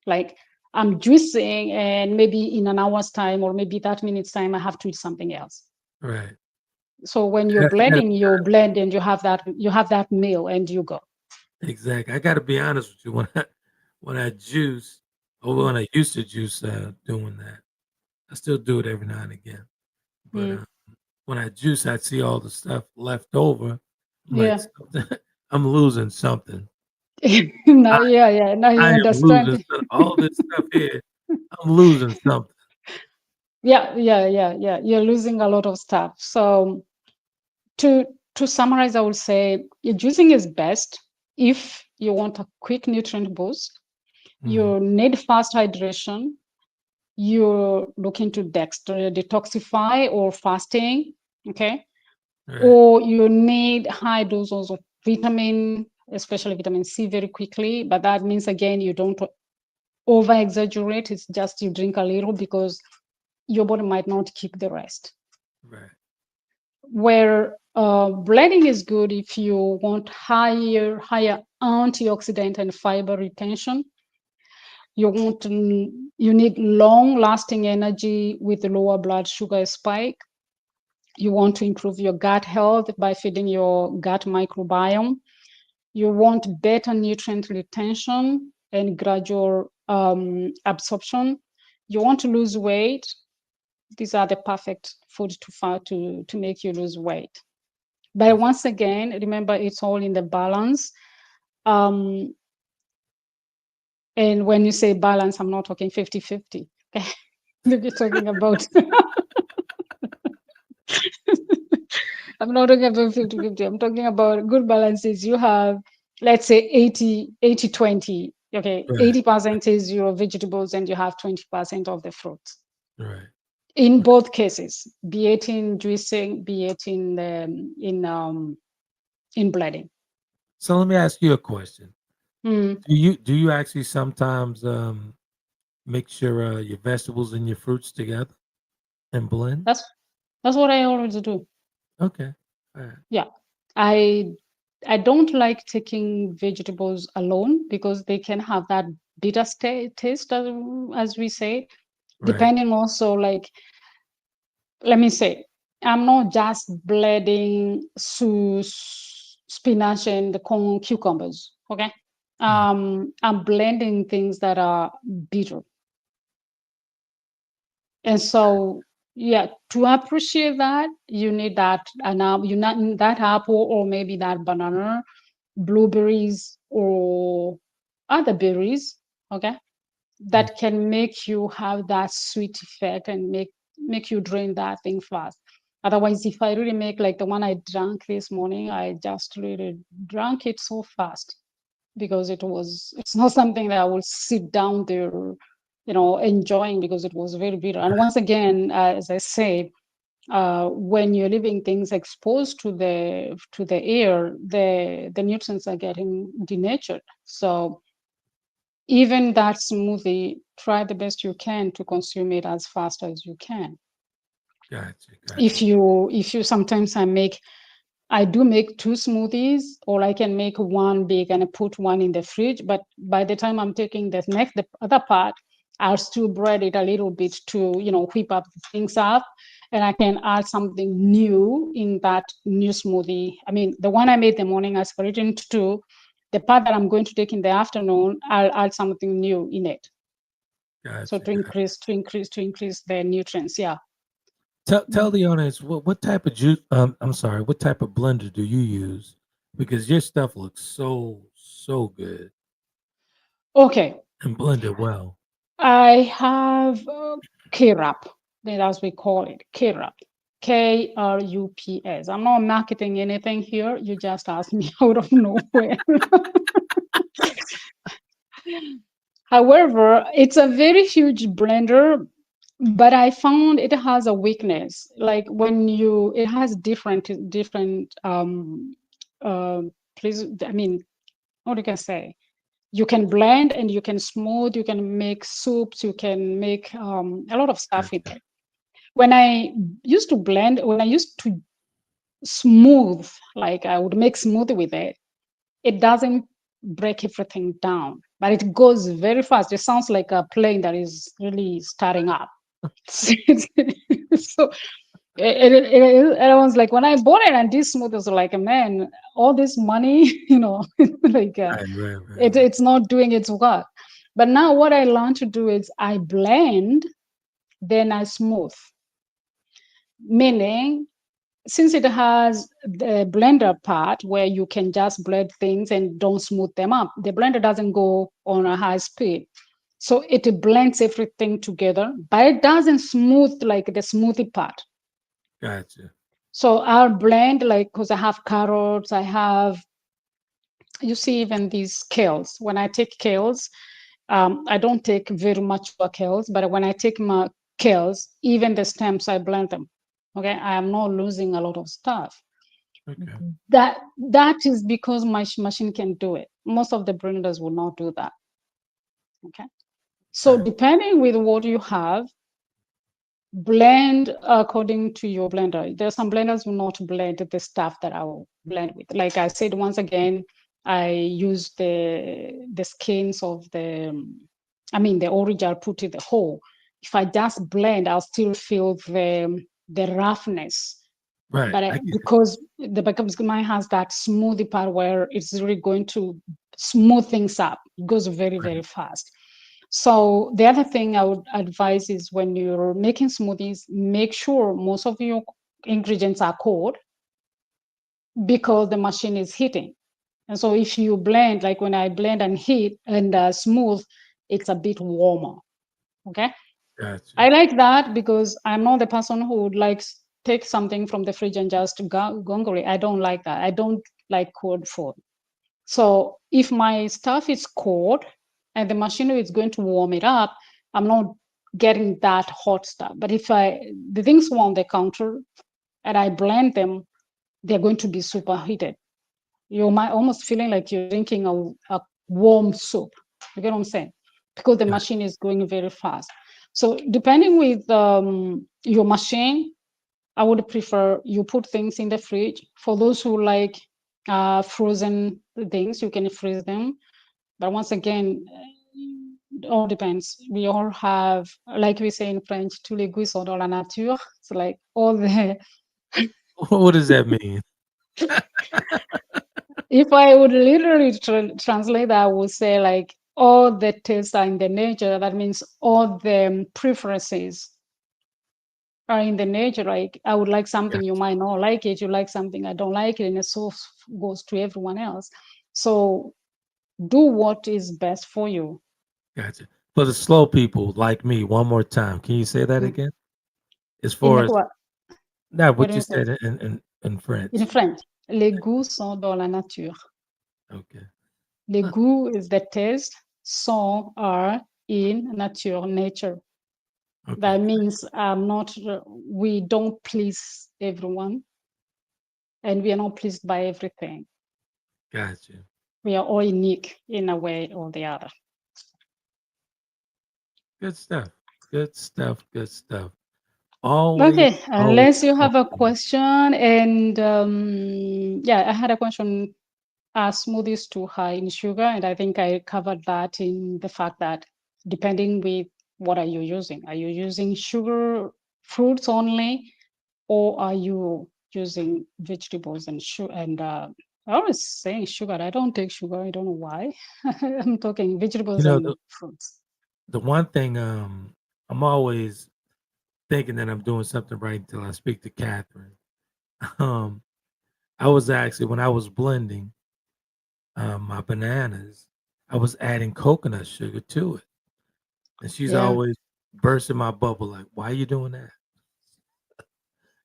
like I'm juicing and maybe in an hour's time or maybe 30 minutes time I have to eat something else. Right. So when you're blending, you blend and you have that meal and you go. Exactly. I got to be honest with you. When I juice, or when I used to juice, doing that, I still do it every now and again. But Mm. when I juice, I see all the stuff left over. I'm like, Yeah. I'm losing something. Now, yeah. Now you I am losing understand. all this stuff here. I'm losing something. Yeah. You're losing a lot of stuff. So to summarize, I would say your juicing is best if you want a quick nutrient boost. You need fast hydration. You're looking to detoxify or fasting, okay? Right. Or you need high doses of vitamin, especially vitamin C, very quickly. But that means again you don't over exaggerate. It's just you drink a little because your body might not keep the rest. Right. Where blending is good if you want higher antioxidant and fiber retention. You need long lasting energy with lower blood sugar spike. You want to improve your gut health by feeding your gut microbiome. You want better nutrient retention and gradual absorption. You want to lose weight. These are the perfect food to make you lose weight. But once again, remember it's all in the balance. And when you say balance, I'm not talking 50-50. Okay? You're talking about I'm not talking about 50-50. I'm talking about good balances. You have, let's say 80-20. Okay, Right. 80% is your vegetables and you have 20% of the fruits. Right. In both cases, be it in juicing, be it in blending. So let me ask you a question. Mm, Do you actually sometimes mix your vegetables and your fruits together and blend? that's what I always do. Okay. All right. Yeah, I I don't like taking vegetables alone because they can have that bitter taste, as we say. Right. Depending also, like, let me say, I'm not just blending spinach and the cucumbers. Okay, Mm. I'm blending things that are bitter, and so yeah, to appreciate that, you need that you need that apple or maybe that banana, blueberries or other berries. Okay, Mm. that can make you have that sweet effect and make you drain that thing fast. Otherwise, if I really make like the one I drank this morning, I just really drank it so fast because it's not something that I will sit down there, enjoying because it was very bitter. And once again, as I say, when you're leaving things exposed to the air, the nutrients are getting denatured. So even that smoothie, try the best you can to consume it as fast as you can. Gotcha. If you sometimes I do make two smoothies, or I can make one big and I put one in the fridge. But by the time I'm taking the other part, I'll still bread it a little bit to whip up things up, and I can add something new in that new smoothie. I mean, the one I made the morning, I split it into two. The part that I'm going to take in the afternoon, I'll add something new in it. So Gotcha. to increase the nutrients. Yeah. Tell the audience what type of juice. I'm sorry. What type of blender do you use? Because your stuff looks so good Okay. and blended well. I have KRAP, as we call it, KRAP, KRUPS. I'm not marketing anything here. You just asked me out of nowhere. However, it's a very huge blender, but I found it has a weakness. Like when it has different uh, please, I mean, what you can say? You can blend and you can smooth. You can make soups. You can make a lot of stuff with Gotcha. it. When I used to blend, when I used to smooth, like I would make smoothie with it, it doesn't break everything down, but it goes very fast. It sounds like a plane that is really starting up. So everyone's like, when I bought it and this smooth, was like, man, all this money, like Right. it's not doing its work. But now what I learned to do is I blend, then I smooth. Meaning, since it has the blender part where you can just blend things and don't smooth them up, the blender doesn't go on a high speed. So it blends everything together, but it doesn't smooth like the smoothie part. Gotcha. So I'll blend like, because I have carrots, you see even these kales. When I take kales, I don't take very much kales, but when I take my kales, even the stems, I blend them. Okay, I am not losing a lot of stuff. Okay. That is because my machine can do it. Most of the blenders will not do that. Okay, so Right. depending with what you have, blend according to your blender. There are some blenders will not blend the stuff that I will blend with. Like I said, once again, I use the skins of the orange. I'll put it the whole. If I just blend, I'll still feel the roughness. Right. But I get it. because the backup mine has that smoothie part where it's really going to smooth things up, it goes very, Right. very fast. So the other thing I would advise is when you're making smoothies, make sure most of your ingredients are cold because the machine is heating. And so if you blend, like when I blend and heat and smooth, it's a bit warmer. Okay. Gotcha. I like that because I'm not the person who would like take something from the fridge and just gongle it. I don't like that. I don't like cold food. So if my stuff is cold and the machinery is going to warm it up, I'm not getting that hot stuff. But if the things were on the counter and I blend them, they're going to be super heated. You might almost feeling like you're drinking a warm soup. You get what I'm saying? Because the Right. machine is going very fast. So depending with your machine, I would prefer you put things in the fridge. For those who like frozen things, you can freeze them. But once again, it all depends. We all have, like we say in French, tous les goûts sont dans la nature. It's like all the. What does that mean? If I would literally translate that, I would say like all the tastes are in the nature. That means all the preferences are in the nature. Like I would like something, you Gotcha. might not like it. You like something, I don't like it, and it so goes to everyone else. So do what is best for you. Gotcha. For the slow people like me, one more time. Can you say that Mm. again? As In far as what? not What what do you you say? said in In French. French, les goûts sont dans la nature. Okay. Les Huh. goûts is the taste, sont are in nature. Okay. That means we don't please everyone and we are not pleased by everything. Gotcha. We are all unique in a way or the other. Good stuff. Good stuff. Good stuff. Always, Okay, always unless you have a something. question, and yeah, I had a question. Are smoothies too high in sugar? And I think I covered that in the fact that depending with what are you using? Are you using sugar fruits only, or are you using vegetables and sugar? And I always saying sugar. I don't take sugar. I don't know why. I'm talking You vegetables know, and fruits. the one thing I'm always thinking that I'm doing something right until I speak to Catherine. Um, I was actually when I was blending my bananas, I was adding coconut sugar to it. And she's Yeah. always bursting my bubble like, why are you doing that?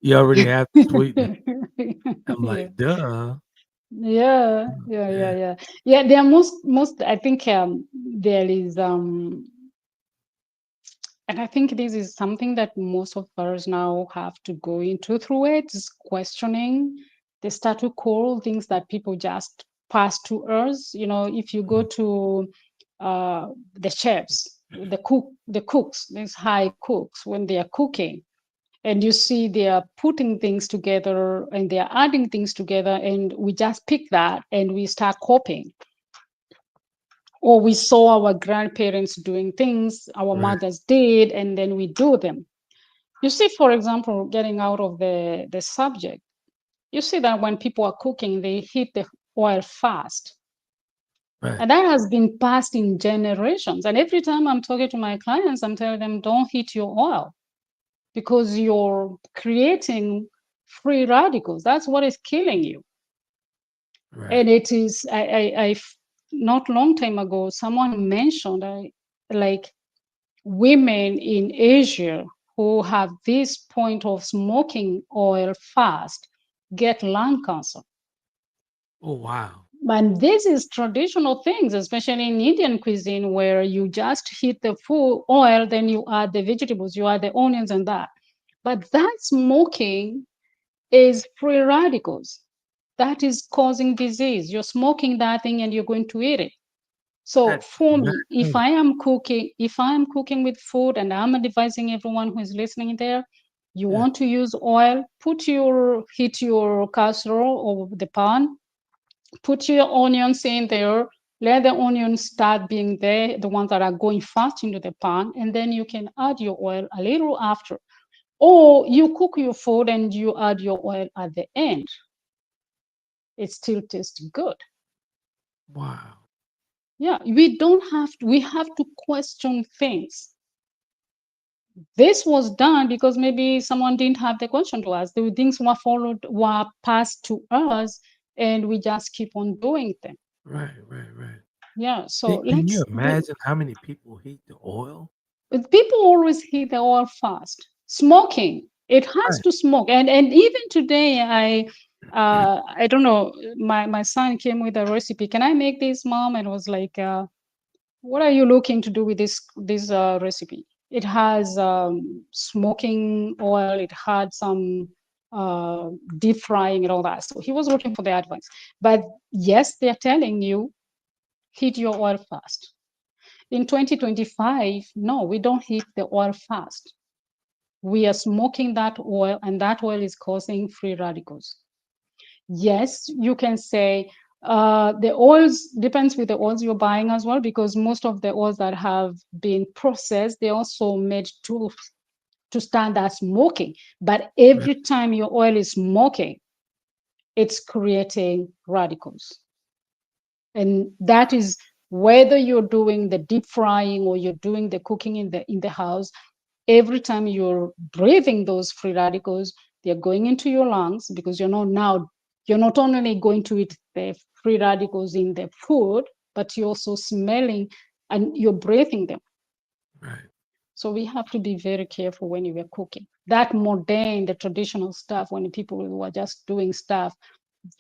You already have the sweetness. I'm Yeah. like, duh. Yeah. Yeah, there are most I think there is and I think this is something that most of us now have to go into through it, is questioning the status quo, things that people just pass to us. You know, if you go Mhm. to the chefs, the cooks, these high cooks, when they are cooking, and you see they are putting things together and they are adding things together, and we just pick that and we start copying, or we saw our grandparents doing things our Right. mothers did and then we do them. You see, for example, getting out of the subject, you see that when people are cooking they heat the oil fast, Right. and that has been passed in generations. And every time I'm talking to my clients, I'm telling them, don't heat your oil because you're creating free radicals. That's what is killing you. Right. And it is not long time ago someone mentioned, like, women in Asia who have this point of smoking oil fast get lung cancer. Oh wow. And this is traditional things, especially in Indian cuisine, where you just heat the full oil, then you add the vegetables, you add the onions and that. But that smoking is free radicals. That is causing disease. You're smoking that thing and you're going to eat it. So That for not me, good. if I am cooking with food, and I'm advising everyone who is listening there, you Yeah. want to use oil, heat your casserole or the pan, put your onions in there, let the onions start being there, the ones that are going fast into the pan, and then you can add your oil a little after. Or you cook your food and you add your oil at the end. It still tastes good. Wow. Yeah, we have to question things. This was done because maybe someone didn't have the question to us. The things were passed to us, and we just keep on doing them. Right. Right. Right. Yeah, so Can you imagine how many people heat the oil? people always heat the oil fast. Smoking, it has Right. to smoke, and even today, I don't know. My son came with a recipe. Can I make this, mom? And it was like, what are you looking to do with this recipe? It has smoking oil. It had some deep frying and all that. So he was looking for the advice. But yes, they're telling you heat your oil fast. In 2025, no, we don't heat the oil fast. We are smoking that oil, and that oil is causing free radicals. Yes, you can say the oils depends with the oils you're buying as well, because most of the oils that have been processed, they also made to stand as smoking. But Right. every time your oil is smoking, it's creating radicals. And that is whether you're doing the deep frying or you're doing the cooking in the house, every time you're breathing those free radicals, they're going into your lungs, because you're not only going to eat the free radicals in the food, but you're also smelling and you're breathing them. Right. So we have to be very careful when you are cooking. That modern, the traditional stuff, when people were just doing stuff,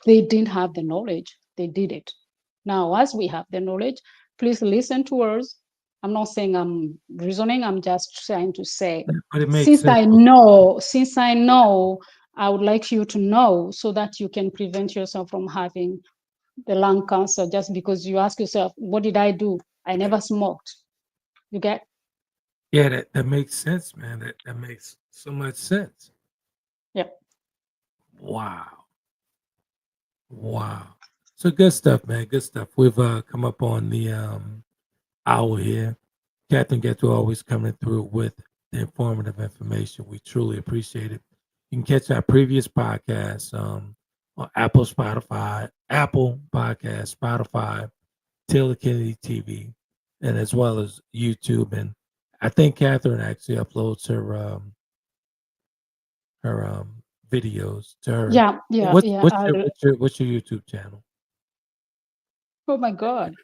they didn't have the knowledge. They did it. Now, as we have the knowledge, please listen to us. I'm not saying I'm reasoning. I'm just trying to say, But it makes since sense. I know, since I know, I would like you to know so that you can prevent yourself from having the lung cancer just because you ask yourself, what did I do? I never smoked. You get? Yeah, that makes sense, man. That makes so much sense. Yep. Wow. Wow. So good stuff, man. Good stuff. We've come up on the hour here. Captain Getto always coming through with the informative information. We truly appreciate it. You can catch our previous podcasts on Apple Podcast, Spotify, Taylor Kennedy TV, and as well as YouTube. And I think Catherine actually uploads her videos to her. Yeah, yeah, What's yeah. what's your what's your what's your YouTube channel? Oh my God.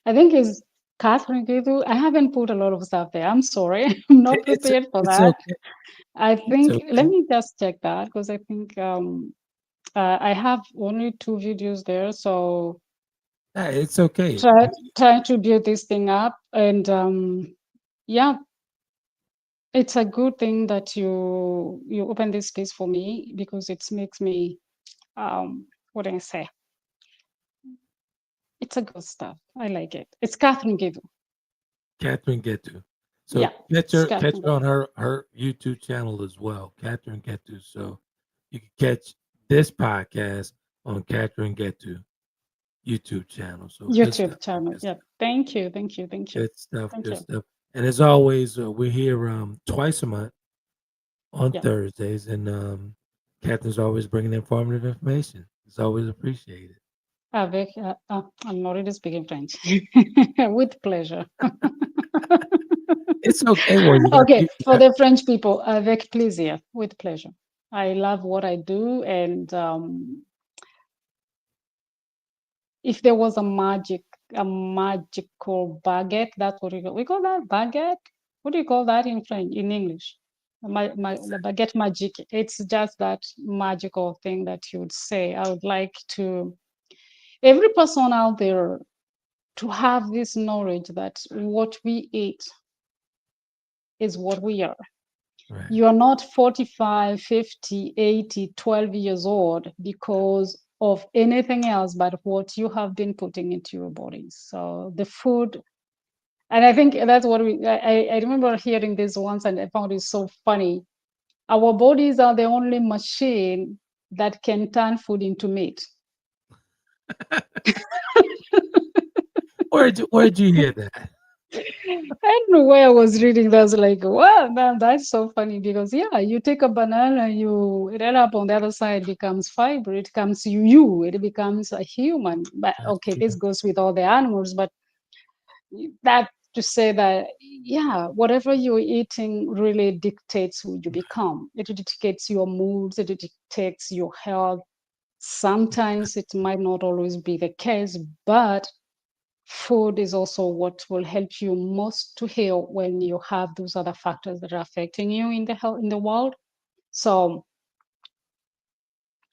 I think it's Catherine Gitu. I haven't put a lot of stuff there. I'm sorry. I'm not It's prepared for it's that. okay. I It's think, let okay. me just check that, because I think I have only 2 videos there, so It's okay. trying to build this thing up, and yeah, it's a good thing that you open this space for me because it makes me what do I say? It's a good stuff. I like it. It's Catherine Giddle. Catherine Getu. So Yeah, it's catch Catherine her Giddle. on her YouTube channel as well, Catherine Getu. So you can catch this podcast on Catherine Getu YouTube channel. So good stuff. YouTube channel. Good Yeah. stuff. Thank you. Thank you. Thank you. Good stuff. Thank Good you. stuff. And as always, we're here twice a month on Yeah. Thursdays, and Catherine's always bringing informative information. It's always appreciated. I'm not really speaking French. With pleasure. It's okay. Well, Okay, for the French people, avec plaisir, with pleasure. I love what I do, and if there was a magical baguette, that's what we call that baguette. What do you call that in French, in English? The baguette magique. It's just that magical thing that you would say. I would like to every person out there to have this knowledge that what we eat is what we are. right. You are not 45, 50, 80, 12 years old because of anything else but what you have been putting into your body. So the food, and I think that's what I remember hearing this once and I found it so funny. Our bodies are the only machine that can turn food into meat. Where'd you hear that? I don't know why I was reading that. I was like, wow, man, that's so funny because yeah, you take a banana, you roll up on the other side, becomes fiber, it becomes it becomes a human. But That's okay, this true. goes with all the animals, but that to say that yeah, whatever you're eating really dictates who you become. It dictates your moods, it dictates your health. Sometimes it might not always be the case, but food is also what will help you most to heal when you have those other factors that are affecting you in the health in the world. So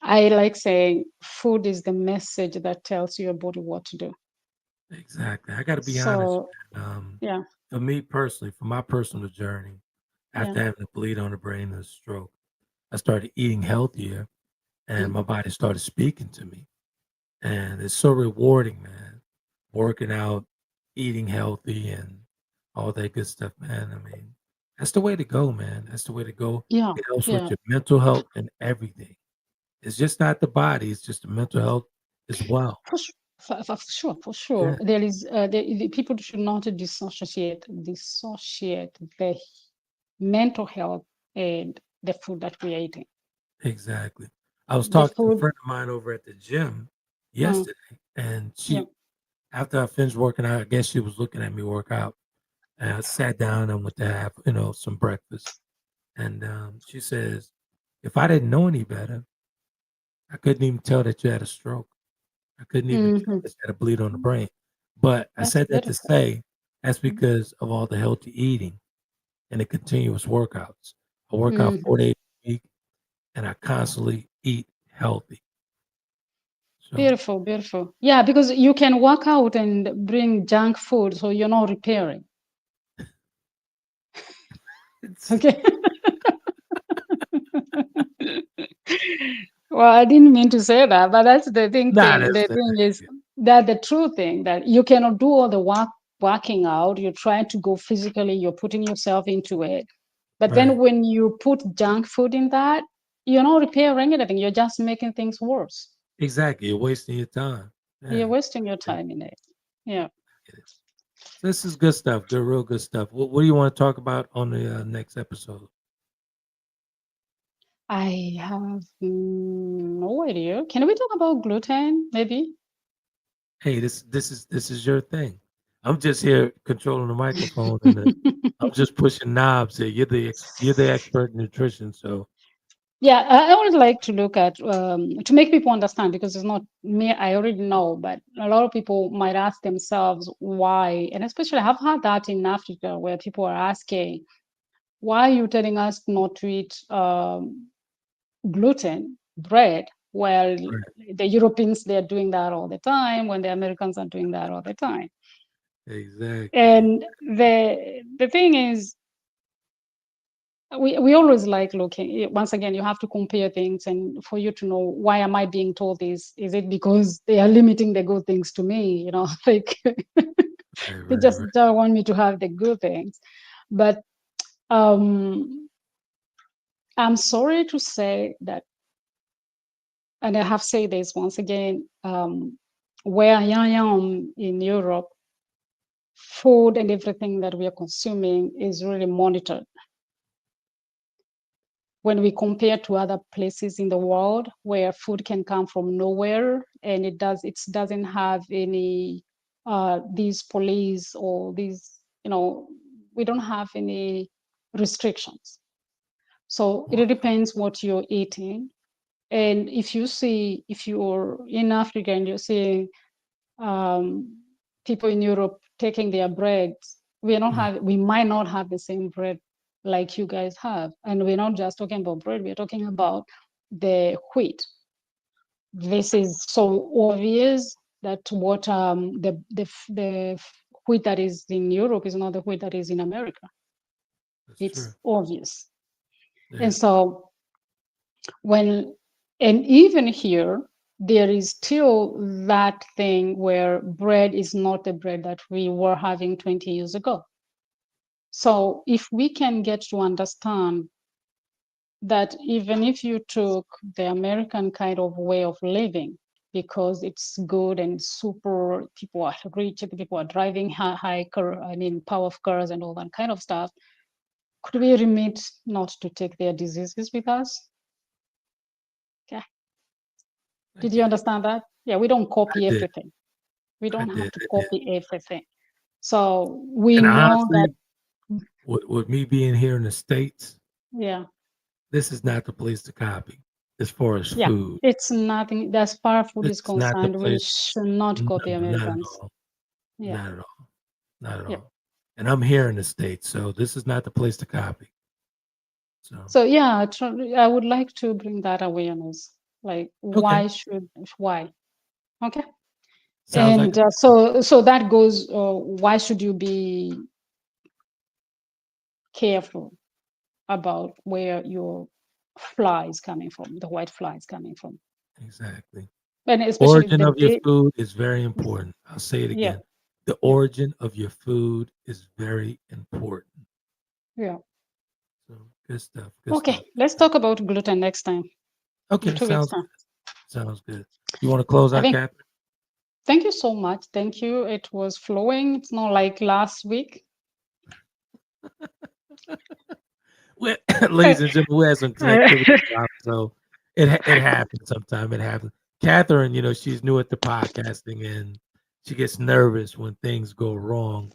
I like saying food is the message that tells your body what to do. Exactly. I got to be honest. So Man. yeah, For me personally, for my personal journey, yeah, after having a bleed on the brain and a stroke, I started eating healthier, and mm, my body started speaking to me. And it's so rewarding, man. Working out, eating healthy, and all that good stuff, man. I mean, that's the way to go, man. That's the way to go. yeah, It helps with yeah. your mental health and everything. It's just not the body; it's just the mental health as well. For sure, for sure. Yeah, There is the people should not dissociate the mental health and the food that we are eating. exactly. I was The talking to a food, friend of mine over at the gym uh, yesterday, and yeah. after I finished working out, I guess she was looking at me work out. And I sat down and went to have, some breakfast. And she says, if I didn't know any better, I couldn't even tell that you had a stroke. I couldn't even tell Hmm. that you had a bleed on the brain. But I That's said that to beautiful. say that's Mhm. because of all the healthy eating and the continuous workouts. I work out Mhm. 4 days a week and I constantly eat healthy. So Beautiful, beautiful. Yeah, because you can work out and bring junk food, so you're not repairing. it's Okay. Well, I didn't mean to say that, but that's the thing. not Thing as the thing is that the true thing that you cannot do all the working out. You're trying to go physically. You're putting yourself into it, but then right. when you put junk food in that, you're not repairing anything. You're just making things worse. Exactly. You're wasting your time. You're Yeah. wasting your Yeah. time in it. Yeah. This is good stuff. Good, real good stuff. What do you want to talk about on the next episode? I have no idea. Can we talk about gluten, maybe? Hey, this is your thing. I'm just here controlling the microphone, and I'm just pushing knobs here. You're the expert in nutrition, so Yeah, I would like to look at to make people understand because it's not me. I already know, but a lot of people might ask themselves why, and especially I've had that in Africa where people are asking, "Why are you telling us not to eat gluten bread Well, Right. the Europeans, they're doing that all the time when the Americans are doing that all the time. Exactly. And the thing is, we always like looking, once again, you have to compare things, and for you to know, why am I being told this? Is it because they are limiting the good things to me? Like Right, they right, just right. don't want me to have the good things. But I'm sorry to say that, and I have said this once again, where I am in Europe, food and everything that we are consuming is really monitored. When we compare to other places in the world where food can come from nowhere, and it doesn't have any these police or these, we don't have any restrictions. So it depends what you're eating. And if you're in Africa and you're seeing people in Europe taking their bread, we might not have the same bread like you guys have. And we're not just talking about bread, we're talking about the wheat. This is so obvious that what the wheat that is in Europe is not the wheat that is in America. That's true. It's obvious. Yeah. And so and even here, there is still that thing where bread is not the bread that we were having 20 years ago. So if we can get to understand that even if you took the American kind of way of living, because it's good and super, people are rich, people are driving power of cars and all that kind of stuff, could we remit not to take their diseases with us? Okay. I Did you get it. understand that? Yeah, we don't I copy did. everything. We I don't have did. to I did. copy everything. So we And know that, honestly, with me being here in the States, yeah, this is not the place to copy as far as yeah, food. it's nothing. As far as food This is is not the concerned, we place. should not No, copy not at Americans. all. Yeah, Not at all. Not at yeah. all. And I'm here in the States, so this is not the place to copy. So, So yeah, I would like to bring that awareness. Like, okay. why? Okay. Sounds like And a so that goes. Why should you be careful about where your fly is coming from, the white fly is coming from, exactly. and especially Origin the of your day. food is very important. I'll say it Yeah, again. The yeah, origin of your food is very important. yeah. So good stuff. Good Okay, stuff. Good let's stuff. talk about gluten next time, in Okay, 2 weeks sounds time. good. Sounds good. You want to close I out, think. Catherine? Thank you so much. Thank you. It was flowing. It's not like last week. Well, ladies and gentlemen, we had some connectivity problems, so it happens sometimes. It happens. Catherine, she's new at the podcasting and she gets nervous when things go wrong.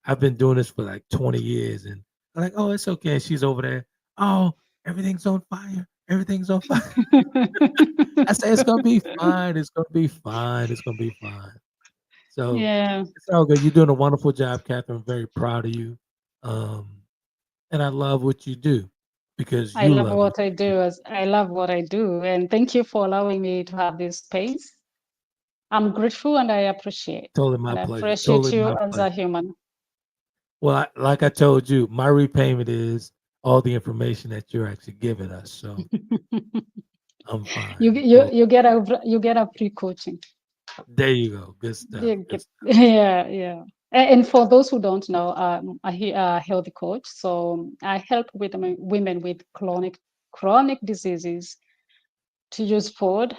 I've been doing this for like 20 years, and I'm like, oh, it's okay. And she's over there. Oh, everything's on fire. Everything's on fire. I say it's gonna be fine. It's gonna be fine. It's gonna be fine. So Yeah, it's all good. You're doing a wonderful job, Catherine. I'm very proud of you. Um, and I love what you do because I you love love what what I you do. do. I love what I do, and thank you for allowing me to have this space. I'm grateful and I appreciate, Totally my and I pleasure. appreciate Totally you my as pleasure. a human. Well, like I told you, my repayment is all the information that you're actually giving us. So I'm you fine. you Well, you get a free coaching. there you go. Good stuff. You Good get, stuff. yeah, yeah. And for those who don't know, a healthy coach. So I help with women with chronic diseases to use food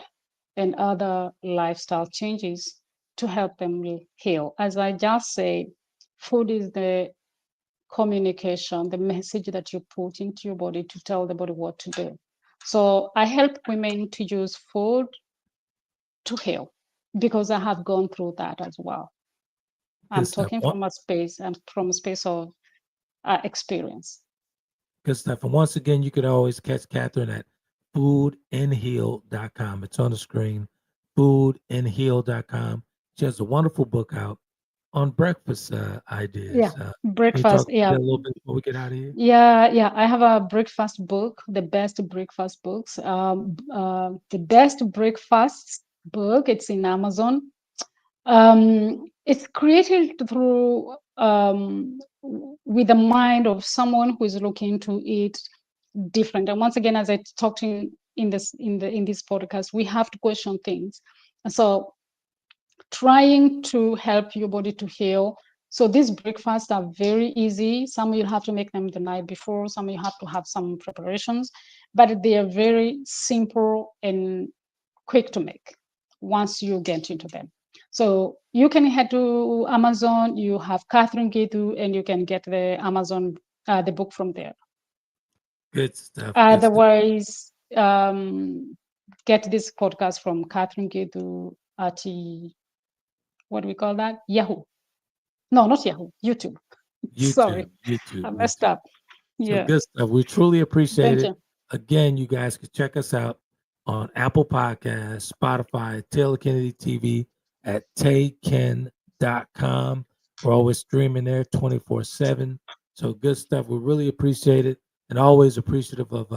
and other lifestyle changes to help them heal. As I just say, food is the communication, the message that you put into your body to tell the body what to do. So I help women to use food to heal because I have gone through that as well. Good I'm stuff. talking from a space and from a space of experience. Good stuff. And once again, you could always catch Catherine at foodandheal.com. It's on the screen, foodandheal.com. She has a wonderful book out on breakfast ideas. Yeah, Can you breakfast. talk about Yeah, that a little bit before we get out of here? yeah. I have a breakfast book, the best breakfast books. The best breakfast book. It's in Amazon. It's created through with the mind of someone who is looking to eat different. And once again, as I talked in this podcast, we have to question things. So trying to help your body to heal. So these breakfasts are very easy. Some you have to make them the night before, some you have to have some preparations, but they are very simple and quick to make once you get into them. So you can head to Amazon, you have Catherine Gitu, and you can get the Amazon, the book from there. Good stuff. Otherwise, get this podcast from Catherine Gitu at what do we call that? Yahoo. No, not Yahoo. YouTube. Sorry, I messed up. Yeah. So good stuff. We truly appreciate Thank it. you. Again, you guys can check us out on Apple Podcasts, Spotify, Taylor Kennedy TV, at tayken.com. We're always streaming there 24/7. So good stuff. We really appreciate it, and always appreciative of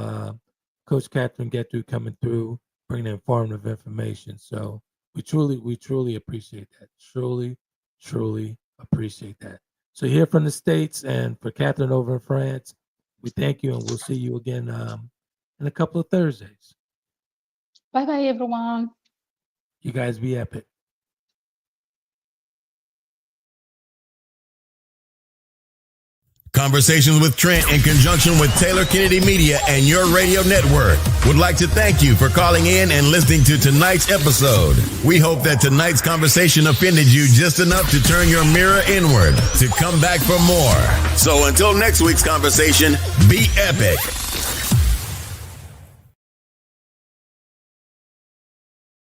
Coach Catherine Gettu coming through, bringing informative information. So we truly appreciate that. Truly appreciate that. So here from the States and for Catherine over in France, we thank you, and we'll see you again in a couple of Thursdays. Bye, everyone. You guys be epic. Conversations with Trent in conjunction with Taylor Kennedy Media and your radio network would like to thank you for calling in and listening to tonight's episode. We hope that tonight's conversation offended you just enough to turn your mirror inward to come back for more. So until next week's conversation, be epic.